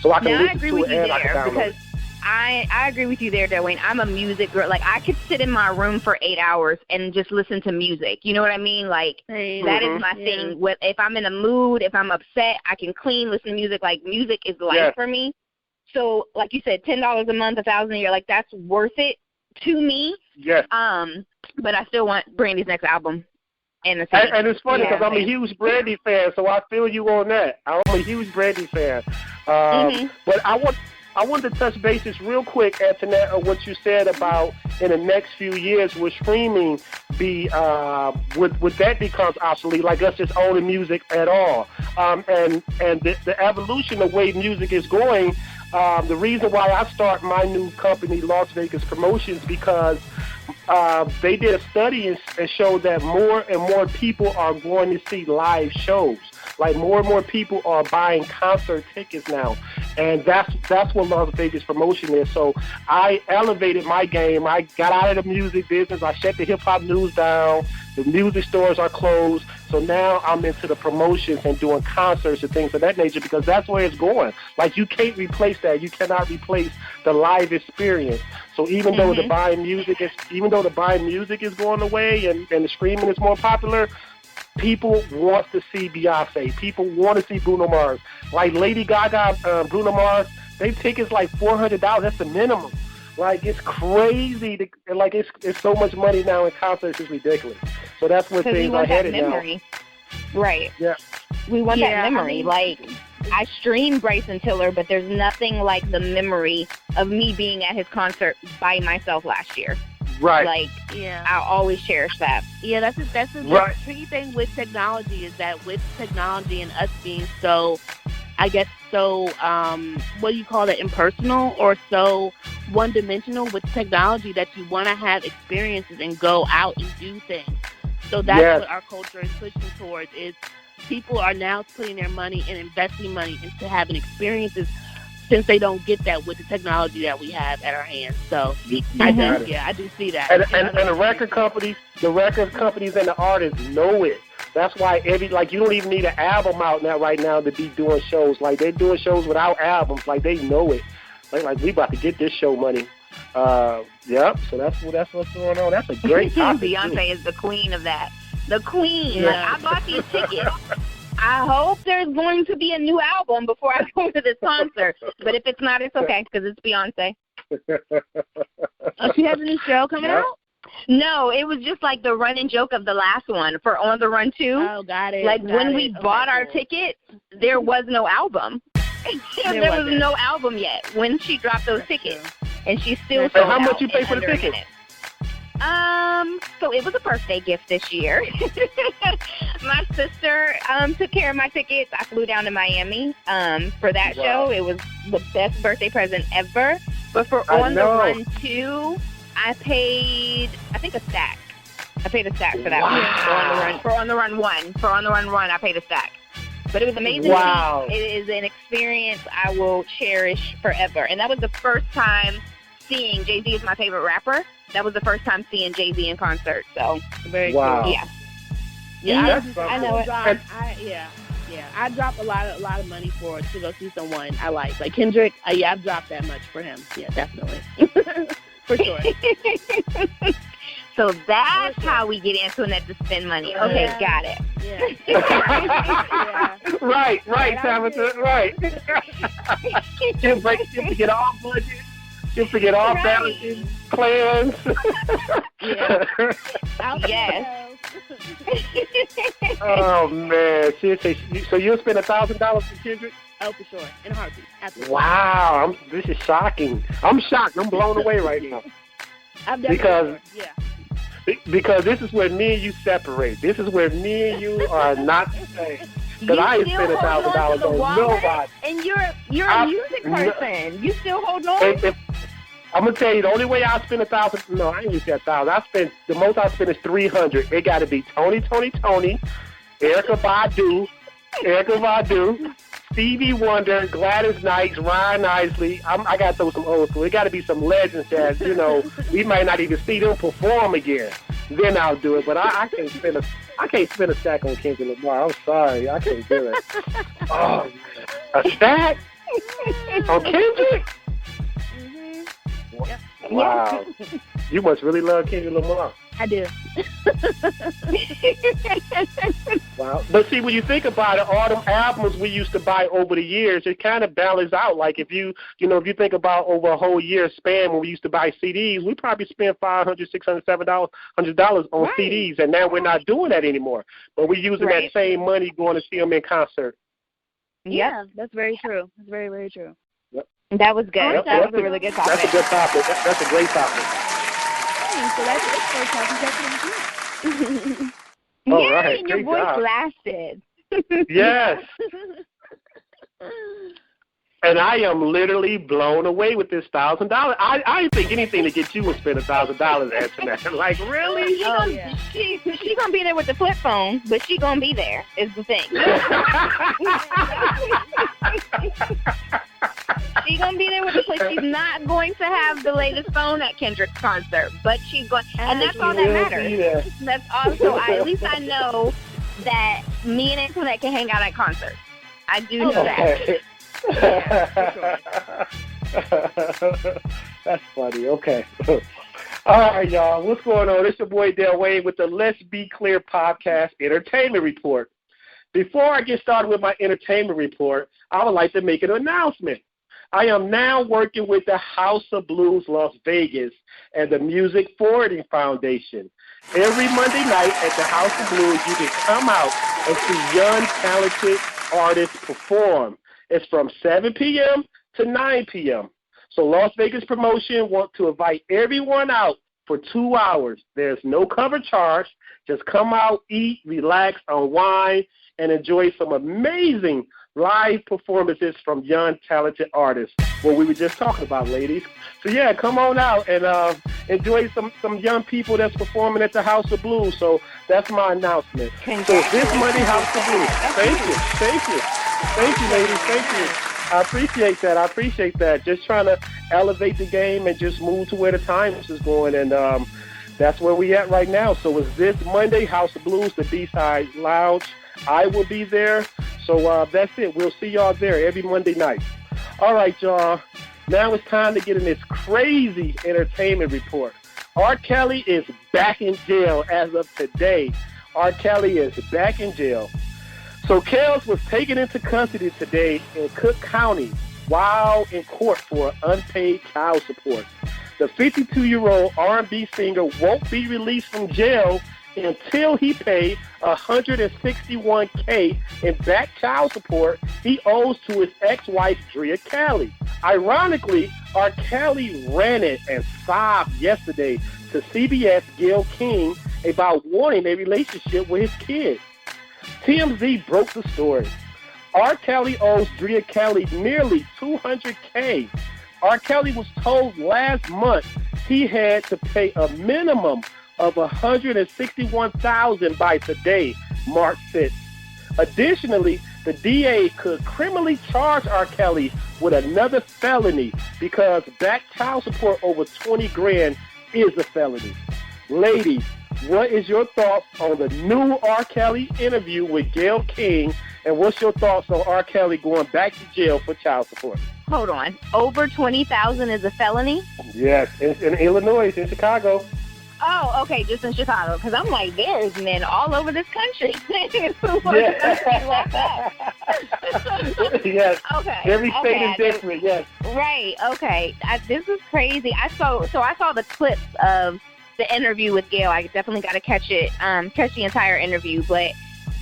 So I can listen to it and I can download it. I agree with you there, Dwayne. I'm a music girl. Like, I could sit in my room for 8 hours and just listen to music. You know what I mean? Like, that is my thing. If I'm in a mood, if I'm upset, I can clean, listen to music. Like, music is life for me. So, like you said, $10 a month, $1,000 a year, like, that's worth it to me. Yes. But I still want Brandy's next album. And it's funny because I'm a huge Brandy fan, so I feel you on that. I'm a huge Brandy fan. But I want to touch bases real quick, Antoinette, on what you said about in the next few years will streaming be, would that becomes obsolete, like us just owning music at all. And the evolution of the way music is going, the reason why I start my new company, Las Vegas Promotions, because they did a study and showed that more and more people are going to see live shows. Like more and more people are buying concert tickets now, and that's what Las Vegas Promotion is. So I elevated my game. I got out of the music business. I shut the hip hop news down. The music stores are closed. So now I'm into the promotions and doing concerts and things of that nature because that's where it's going. Like you can't replace that. You cannot replace the live experience. So even though the buying music is going away and the streaming is more popular, people want to see Beyonce. People want to see Bruno Mars. Like Lady Gaga, Bruno Mars, they tickets like $400. That's the minimum. Like it's crazy. It's so much money now in concerts. It's ridiculous. So that's where things are headed now. Right. Yeah. We want that memory. Like I streamed Bryson Tiller, but there's nothing like the memory of me being at his concert by myself last year. Right. Like, I'll always cherish that. Yeah, that's the tricky thing with technology is that with technology and us being so, I guess, so, what do you call it, impersonal or so one-dimensional with technology that you want to have experiences and go out and do things. So that's what our culture is pushing towards is people are now putting their money and investing money into having experiences since they don't get that with the technology that we have at our hands. So I do see that. And the record companies and the artists know it. That's why you don't even need an album out now right now to be doing shows. Like they're doing shows without albums. Like they know it. Like we about to get this show money. So that's what's going on. That's a great topic. Beyonce is the queen of that. The queen. Yeah. Like, I bought these tickets. I hope there's going to be a new album before I go to this concert. But if it's not, it's okay because it's Beyonce. Oh, she has a new show coming out? No, it was just like the running joke of the last one for On the Run 2. Oh, got it. Like when we bought our ticket, there was no album. There was no album yet when she dropped those tickets. And she's still sold out. How much you pay for the ticket? So it was a birthday gift this year. My sister took care of my tickets. I flew down to Miami for that show. It was the best birthday present ever. But for On the Run 2, I paid, I think, a stack. I paid a stack for that one. For On the Run 1. For On the Run 1, I paid a stack. But it was amazing. Wow. It is an experience I will cherish forever. And that was the first time seeing, Jay-Z is my favorite rapper. That was the first time seeing Jay-Z in concert. So, very cool. Yeah. Yeah, I know it. I dropped a lot of money to go see someone I like. Like Kendrick, I've dropped that much for him. Yeah, definitely. For sure. So that's how we get Antoinette to spend money. Okay, got it. Yeah. Right, Tabitha, right. She'll forget all budget. She'll forget all balances, plans. Yes. Oh, man. So you'll spend $1,000 for Kendrick? Oh, for sure. In a heartbeat. Absolutely. Wow. This is shocking. I'm shocked. I'm blown away right now. Because this is where me and you separate. This is where me and you are not the same. Because I ain't spent $1,000 on nobody. And you're a music person. You still hold on? I'm gonna tell you, the only way I spend $1,000. No, I ain't even say $1,000. The most I spend is $300. It got to be Tony, Erykah Badu, Stevie Wonder, Gladys Knight, Ryan Isley. I got to throw some old school. It got to be some legends that, you know, we might not even see them perform again. Then I'll do it. But I can't spend a stack on Kendrick Lamar. I'm sorry. I can't do it. Oh, a stack on Kendrick? Mm-hmm. Yep. Wow. You must really love Kendrick Lamar. I do. Wow. But see, when you think about it, all them albums we used to buy over the years, it kind of balances out. Like if you think about over a whole year span when we used to buy CDs, we probably spent $500, $600, $700 on right. CDs, and now we're not doing that anymore. But we're using that same money going to see them in concert. Yeah, that's very true. That's very, very true. Yep. That was good. Yep. That was a really good topic. That's a good topic. That's a great topic. So that's it for Talking. All Yay, right. and your Great voice job. lasted. Yes. And I am literally blown away with this $1,000. I didn't think anything to get you would spend $1,000 answering that. Like, really? She gonna be there with the flip phone, but she gonna be there is the thing. She's gonna be there with the flip. She's not going to have the latest phone at Kendrick's concert, but she's going, and that's all that matters. That's also, at least I know that me and Antoinette can hang out at concerts. I do know that. That's funny. Okay. All right, y'all. What's going on? It's your boy Del Wade with the Let's Be Clear podcast entertainment report. Before I get started with my entertainment report, I would like to make an announcement. I am now working with the House of Blues Las Vegas and the Music Forwarding Foundation. Every Monday night at the House of Blues, you can come out and see young, talented artists perform. It's from 7 p.m. to 9 p.m. So Las Vegas Promotion want to invite everyone out for 2 hours. There's no cover charge. Just come out, eat, relax, unwind, and enjoy some amazing live performances from young, talented artists, what we were just talking about, ladies. So, yeah, come on out and enjoy some young people that's performing at the House of Blues. So that's my announcement. So this Monday, House of Blues. Thank you, ladies. Thank you. I appreciate that. Just trying to elevate the game and just move to where the times is going, and that's where we at right now. So it's this Monday, House of Blues, the B-Side Lounge. I will be there. So that's it. We'll see y'all there every Monday night. All right, y'all. Now it's time to get in this crazy entertainment report. R.Kelly is back in jail as of today. R.Kelly is back in jail. So Kels was taken into custody today in Cook County while in court for unpaid child support. The 52-year-old R&B singer won't be released from jail until he pays $161K in back child support he owes to his ex-wife, R.Kelly. Ironically, R.Kelly ranted and sobbed yesterday to CBS Gayle King about wanting a relationship with his kids. TMZ broke the story. R.Kelly owes R.Kelly nearly $200K. R.Kelly was told last month he had to pay a minimum of $161,000 by today, March 6th. Additionally, the DA could criminally charge R.Kelly with another felony because back child support over $20,000 is a felony. Ladies, what is your thoughts on the new R.Kelly interview with Gayle King, and what's your thoughts on R.Kelly going back to jail for child support? Hold on. Over $20,000 is a felony? Yes, in Illinois, in Chicago. Oh, okay, just in Chicago. Because I'm like, there's men all over this country who want to be locked up. Yes. Okay. Every state is different. Yes. Right. Okay. This is crazy. I saw the clips of the interview with Gayle. I definitely got to catch the entire interview. But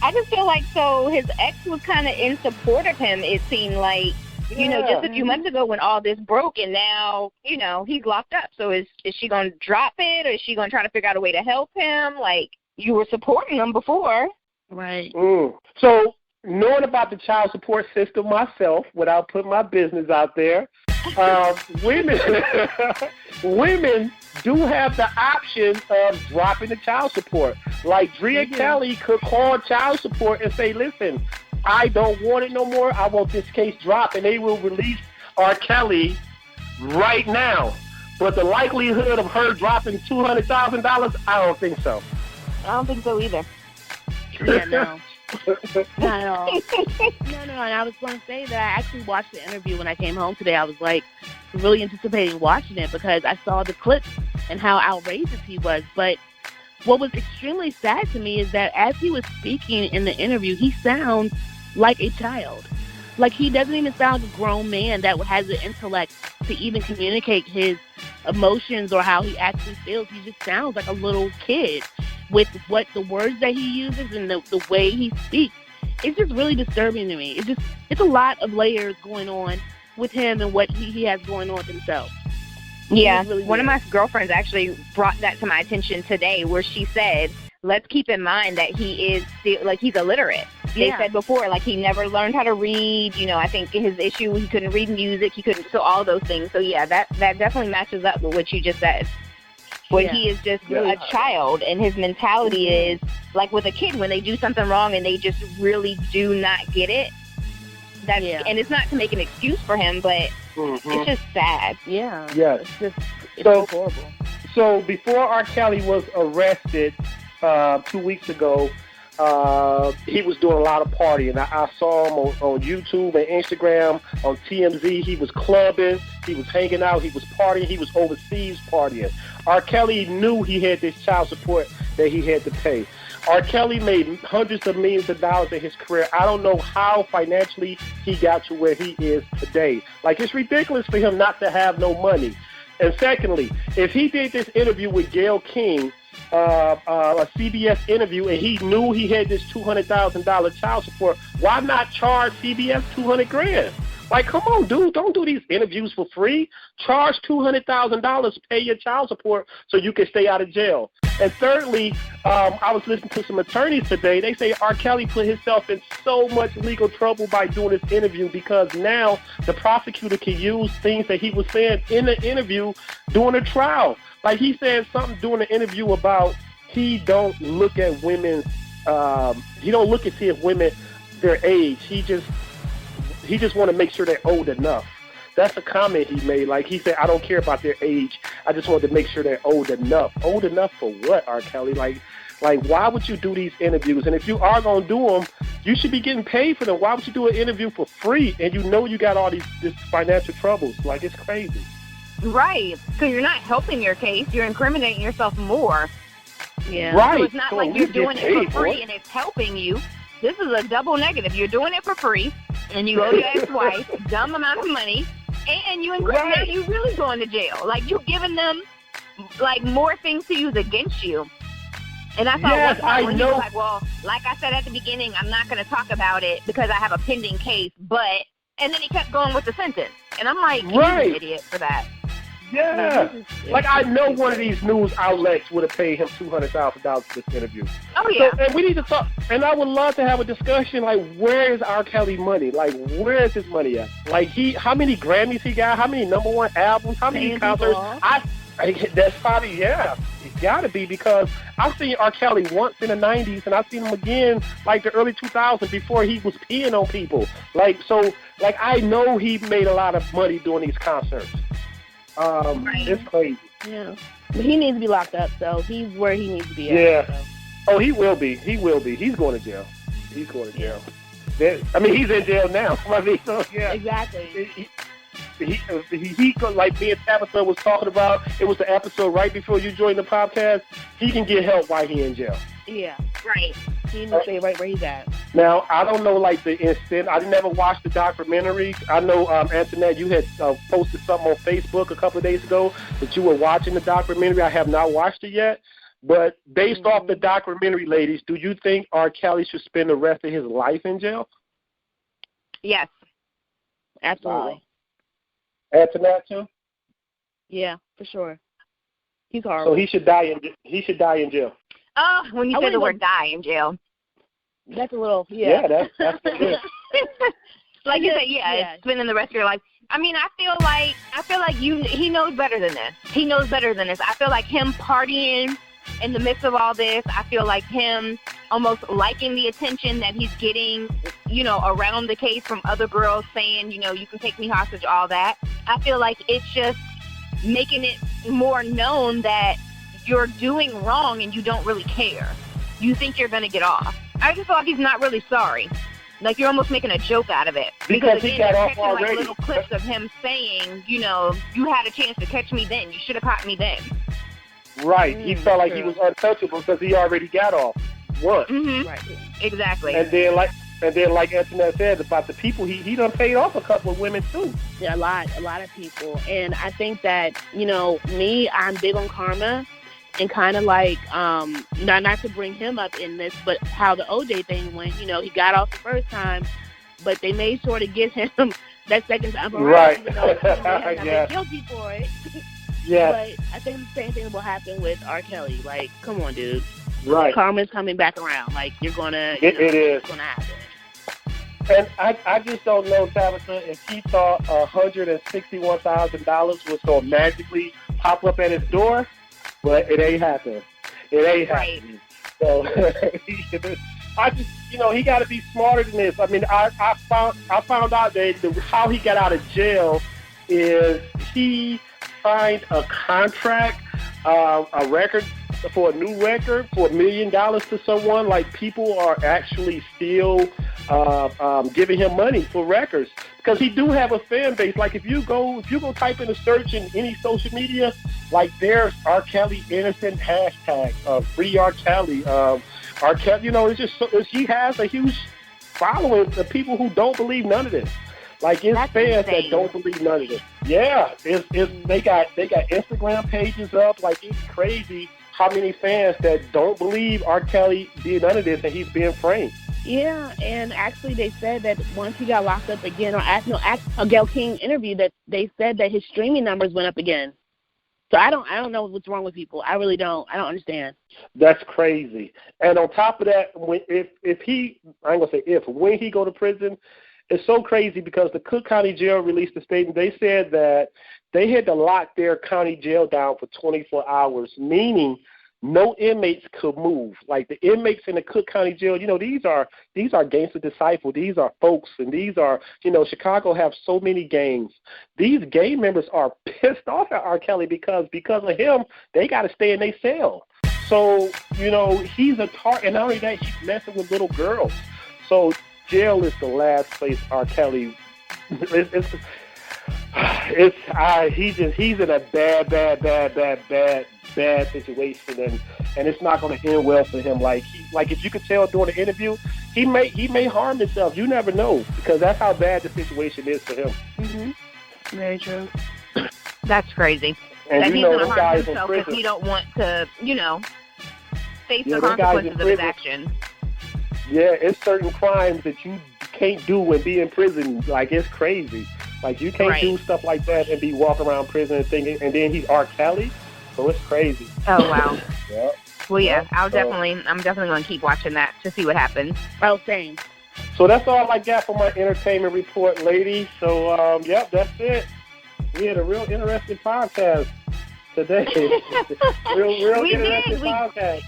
I just feel like his ex was kind of in support of him. It seemed like. Just a few months ago when all this broke, and now, he's locked up. So is she going to drop it, or is she going to try to figure out a way to help him? Like, you were supporting him before. Right. So, knowing about the child support system myself, without putting my business out there, women do have the option of dropping the child support. Like, R.Kelly could call child support and say, listen, I don't want it no more. I want this case dropped, and they will release R. Kelly right now. But the likelihood of her dropping $200,000, I don't think so. I don't think so either. Yeah, no. Not at all. No, and I was going to say that I actually watched the interview when I came home today. I was like really anticipating watching it because I saw the clips and how outrageous he was. But what was extremely sad to me is that as he was speaking in the interview, he sounds like a child. Like, he doesn't even sound like a grown man that has the intellect to even communicate his emotions or how he actually feels. He just sounds like a little kid with what the words that he uses and the way he speaks. It's just really disturbing to me. It's a lot of layers going on with him and what he has going on with himself. Yeah, really one of my girlfriends actually brought that to my attention today, where she said, let's keep in mind that he is still, like, he's illiterate. They said before, like, he never learned how to read. You know, I think his issue, he couldn't read music, so all those things. So, yeah, that definitely matches up with what you just said. But he is just a child, and his mentality is, like with a kid, when they do something wrong and they just really do not get it. And it's not to make an excuse for him, but it's just sad. Yeah. Yes. It's horrible. So before R. Kelly was arrested 2 weeks ago, he was doing a lot of partying. I saw him on YouTube and Instagram, on TMZ. He was clubbing, he was hanging out, he was partying, he was overseas partying. R. Kelly knew he had this child support that he had to pay. R. Kelly made hundreds of millions of dollars in his career. I don't know how financially he got to where he is today. Like, it's ridiculous for him not to have no money. And secondly, if he did this interview with Gayle King, a CBS interview, and he knew he had this $200,000 child support, why not charge CBS $200,000? Like, come on, dude, don't do these interviews for free. Charge $200,000, pay your child support so you can stay out of jail. And thirdly, I was listening to some attorneys today. They say R. Kelly put himself in so much legal trouble by doing this interview because now the prosecutor can use things that he was saying in the interview during the trial. Like, he said something during the interview about he don't look at women's, he don't look and see if women, their age. He just want to make sure they're old enough. That's a comment he made. Like, he said, I don't care about their age. I just wanted to make sure they're old enough. Old enough for what, R. Kelly? Like, why would you do these interviews? And if you are going to do them, you should be getting paid for them. Why would you do an interview for free and you know you got all this financial troubles? Like, it's crazy. Right, because you're not helping your case. You're incriminating yourself more. Yeah. Right. So it's not like you're doing it for free and it's helping you. This is a double negative. You're doing it for free, and you owe your ex-wife a dumb amount of money, and you incriminate. Now you really going to jail. Like, you giving them, like, more things to use against you. And I thought, I when know. he was like, well, like I said at the beginning, I'm not going to talk about it because I have a pending case, but, and then he kept going with the sentence. And I'm like, he's an idiot for that. Yeah. Like, I know one of these news outlets would have paid him $200,000 for this interview. Oh, yeah. So, and we need to talk, and I would love to have a discussion, like, where is R. Kelly money? Like, where is his money at? Like, how many Grammys he got? How many #1 albums? How many concerts? That's probably, it's got to be, because I've seen R. Kelly once in the 90s, and I've seen him again, like, the early 2000s before he was peeing on people. Like, so, like, I know he made a lot of money doing these concerts. It's crazy. Yeah. But he needs to be locked up, so he's where he needs to be at. Yeah. So. Oh, he will be. He's going to jail. He's in jail now. I mean, so, yeah. Exactly. He like me and Tabitha was talking about, it was the episode right before you joined the podcast, he can get help while he's in jail. Yeah. Right. He needs to stay right where he's at. Now, I don't know, like, the instant. I never watched the documentary. I know, Antoinette, you had posted something on Facebook a couple of days ago that you were watching the documentary. I have not watched it yet. But based off the documentary, ladies, do you think R. Kelly should spend the rest of his life in jail? Yes. Absolutely. Antoinette, too? Yeah, for sure. He's horrible. So he should die in jail. Oh, when you say the word die in jail. That's a little, yeah. Yeah, that's it. Like you said, spending the rest of your life. I mean, I feel like he knows better than this. He knows better than this. I feel like him partying in the midst of all this, I feel like him almost liking the attention that he's getting, around the case from other girls saying, you can take me hostage, all that. I feel like it's just making it more known that you're doing wrong and you don't really care. You think you're going to get off. I just feel like he's not really sorry. Like, you're almost making a joke out of it. Because he got off already. Like little clips of him saying, you had a chance to catch me then. You should have caught me then. Right. He felt like he was untouchable because he already got off once. Mm-hmm. Right. Exactly. And then, like Antoinette said about the people, he done paid off a couple of women too. Yeah, a lot of people. And I think that, me, I'm big on karma. And kind of like, not to bring him up in this, but how the OJ thing went, he got off the first time, but they made sure to get him that second time around, right. even though they had not been guilty for it. Yeah. But I think the same thing will happen with R. Kelly. Like, come on, dude. Right. Karma's coming back around. Like, you're going to, it is. It's going to happen. And I just don't know, Tabitha, if he thought $161,000 was going to magically pop up at his door. But it ain't happening. It ain't happening. So I just, he got to be smarter than this. I mean, I found out that how he got out of jail is he signed a contract, a record for a new record for $1 million to someone. Like, people are actually still giving him money for records because he do have a fan base. Like, if you go type in a search in any social media, like, there's R. Kelly innocent hashtag, free R. Kelly, R. Kelly. It's just he has a huge following of people who don't believe none of this. Like, it's fans that don't believe none of this. Yeah, they got Instagram pages up. Like, it's crazy how many fans that don't believe R. Kelly did none of this and he's being framed. Yeah, and actually they said that once he got locked up again, or at a Gayle King interview, that they said that his streaming numbers went up again. So I don't know what's wrong with people. I really don't. I don't understand. That's crazy. And on top of that, when he go to prison, it's so crazy because the Cook County Jail released a statement. They said that they had to lock their county jail down for 24 hours, meaning no inmates could move. Like, the inmates in the Cook County Jail, these are gangster disciples. These are folks, and these are, Chicago have so many gangs. These gang members are pissed off at R. Kelly because of him, they got to stay in their cell. So, he's a target, and not only that, he's messing with little girls. So jail is the last place R. Kelly. He's in a bad situation, and it's not going to end well for him. Like if you could tell during the interview, he may harm himself. You never know, because that's how bad the situation is for him. Mm-hmm. Very true. That's crazy. And that he's going to harm himself because he don't want to, face the consequences of his actions. Yeah, it's certain crimes that you can't do and be in prison. Like, it's crazy. Like, you can't do stuff like that and be walking around prison and thinking, and then he's R. Kelly. So it's crazy. Oh, wow. Yep. Well, yeah, I'm definitely going to keep watching that to see what happens. Oh, same. So that's all I got for my entertainment report, ladies. So, that's it. We had a real interesting podcast today. real interesting podcast.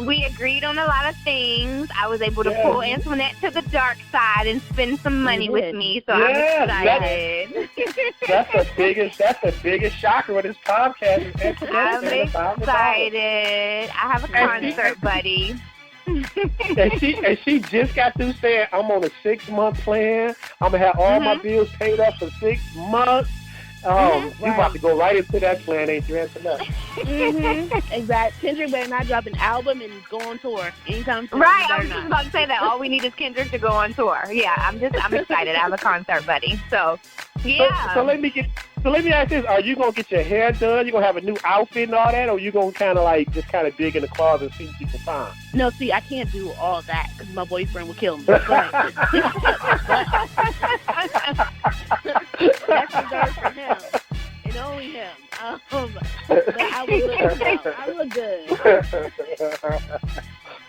We agreed on a lot of things. I was able to pull Antoinette to the dark side and spend some money with me, so I'm excited. That's the biggest shocker of this podcast. I'm excited. I have a concert buddy. and she just got through saying, I'm on a 6-month plan. I'm going to have all my bills paid up for 6 months. You about to go right into that plan, ain't you, Antoinette? Exactly. Kendrick better not drop an album and go on tour anytime soon. Right, I was just about to say that. All we need is Kendrick to go on tour. Yeah, I'm excited. I have a concert buddy. So, yeah. So let me ask this. Are you going to get your hair done? You going to have a new outfit and all that? Or are you going to kind of just dig in the closet and see what you can find? No, see, I can't do all that because my boyfriend would kill me. That's reserved for him and only him. But I will look good.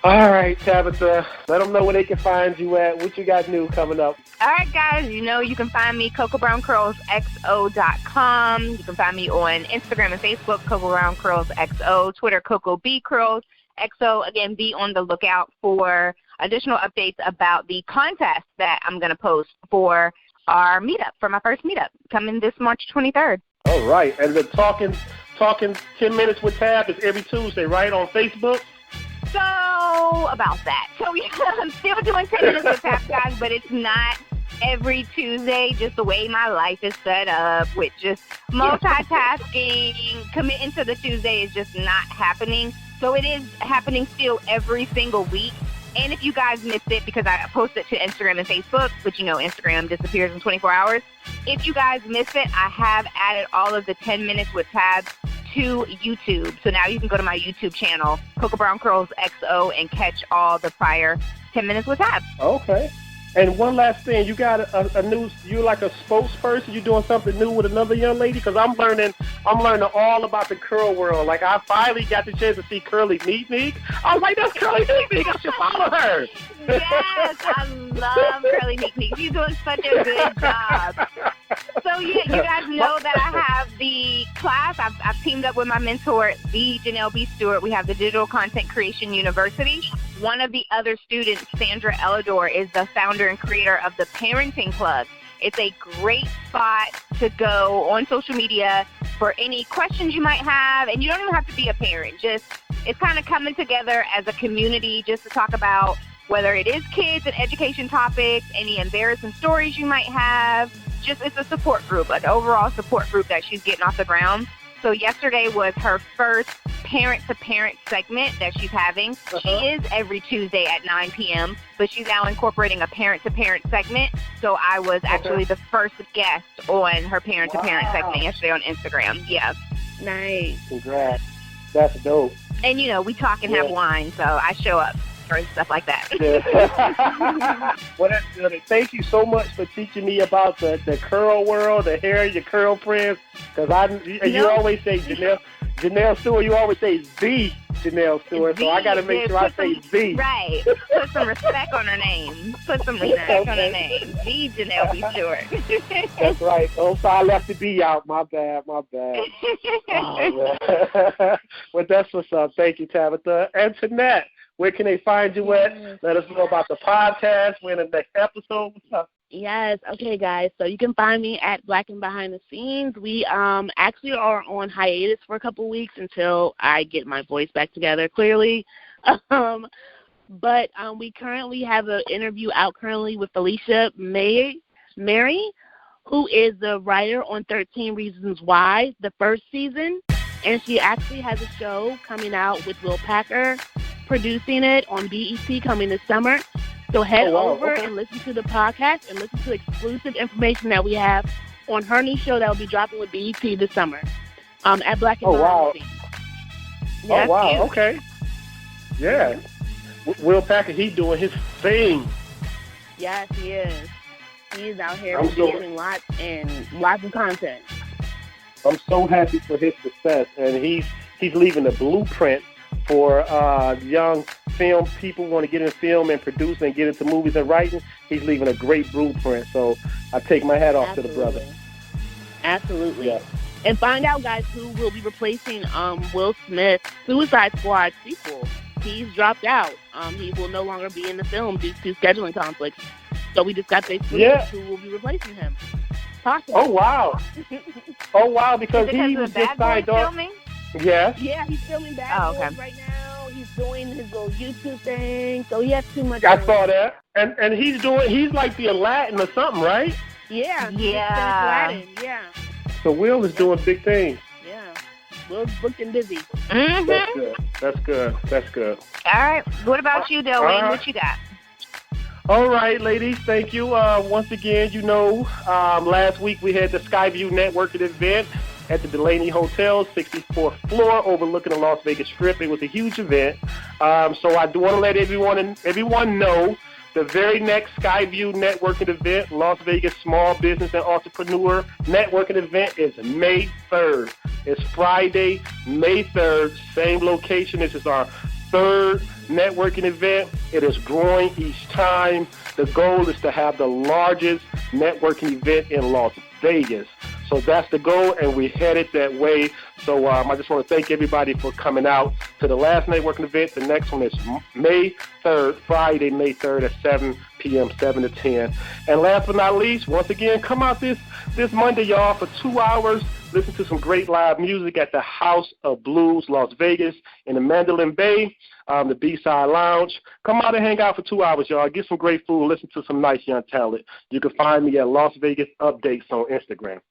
All right, Tabitha, let them know where they can find you at. What you got new coming up? All right, guys, you can find me, CocoBrownCurlsXO.com. You can find me on Instagram and Facebook, CocoBrownCurlsXO, Twitter, CocoBCurlsXO. Again, be on the lookout for additional updates about the contest that I'm going to post for our meetup, for my first meetup, coming this March 23rd. All right, and the Talking 10 Minutes with Tab is every Tuesday, right, on Facebook? So, about that. So, yeah, I'm still doing 10 Minutes with Tab, guys, but it's not every Tuesday, just the way my life is set up with just multitasking. Committing to the Tuesday is just not happening. So, it is happening still every single week. And if you guys missed it, because I post it to Instagram and Facebook, which Instagram disappears in 24 hours. If you guys missed it, I have added all of the 10 Minutes with Tab to YouTube. So now you can go to my YouTube channel, CocoBrownCurlsXO, and catch all the prior 10 Minutes with Tab. Okay. And one last thing, you got you're like a spokesperson. You doing something new with another young lady? Because I'm learning all about the curl world. Like, I finally got the chance to see Curly Neat Neat. I was like, that's Curly Neat Neat. I should follow her. Yes, I love Curly Neat Neat. She's doing such a good job. So, yeah, you guys know that I have the class. I've teamed up with my mentor, the Janelle B. Stewart. We have the Digital Content Creation University. One of the other students, Sandra Elidor, is the founder and creator of the Parenting Club. It's a great spot to go on social media for any questions you might have. And you don't even have to be a parent. It's kind of coming together as a community just to talk about whether it is kids and education topics, any embarrassing stories you might have. It's a support group, an overall support group that she's getting off the ground. So yesterday was her first parent-to-parent segment that she's having. Uh-huh. She is every Tuesday at 9 p.m., but she's now incorporating a parent-to-parent segment. So I was actually the first guest on her parent-to-parent segment yesterday on Instagram. Yeah. Nice. Congrats. That's dope. And, we talk and have wine, so I show up for stuff like that. Well, that's good. Thank you so much for teaching me about the curl world, the hair, your curl friends. Because you always say Janelle Stewart. You always say the Janelle Stewart. So I got to make sure I say the. Right. Put some respect on her name. On her name. The Janelle B. Stewart. That's right. Oh, so I left the B out. My bad. Oh, well, that's what's up. Thank you, Tabitha. And Tanette, where can they find you at? Let us know about the podcast. When the next episode. What's up? Yes. Okay, guys. So you can find me at Black and Behind the Scenes. We actually are on hiatus for a couple weeks until I get my voice back together clearly. But we currently have an interview out currently with Felicia Mary, who is the writer on 13 Reasons Why, the first season. And she actually has a show coming out with Will Packer, producing it on BET coming this summer. So head over and listen to the podcast and listen to exclusive information that we have on her new show that will be dropping with BET this summer at Black and Behind the Scenes. Yes, okay. Yeah. Will Packer, he's doing his thing. Yes, he is. He's out here producing lots of content. I'm so happy for his success, and he's leaving a blueprint for young film people who want to get in film and produce and get into movies and writing. He's leaving a great blueprint, so I take my hat off to the brother. Absolutely. Yeah. And find out, guys, who will be replacing Will Smith's Suicide Squad sequel. He's dropped out. He will no longer be in the film due to scheduling conflicts. So we just got the exclusive who will be replacing him. Possibly. Oh, wow. Because he was just signed off. Yeah. Yeah, he's filming Bad Boys right now. He's doing his little YouTube thing, so he has too much. I saw that, and he's like the Aladdin or something, right? Yeah. Aladdin. Yeah. So Will is doing big things. Yeah, Will's booked and busy. Mm-hmm. That's good. All right. What about you, Dwayne? What you got? All right, ladies. Thank you. Once again, last week we had the Skyview Networking event at the Delaney Hotel, 64th floor, overlooking the Las Vegas Strip. It was a huge event. So I do want to let everyone know the very next Skyview Networking event, Las Vegas Small Business and Entrepreneur Networking event, is May 3rd. It's Friday, May 3rd, same location. This is our third networking event. It is growing each time. The goal is to have the largest networking event in Las Vegas. So that's the goal, and we're headed that way. So I just want to thank everybody for coming out to the last networking event. The next one is May 3rd, Friday, May 3rd at 7 p.m., 7 to 10. And last but not least, once again, come out this Monday, y'all, for 2 hours. Listen to some great live music at the House of Blues, Las Vegas, in the Mandalay Bay, the B-Side Lounge. Come out and hang out for 2 hours, y'all. Get some great food. Listen to some nice young talent. You can find me at Las Vegas Updates on Instagram.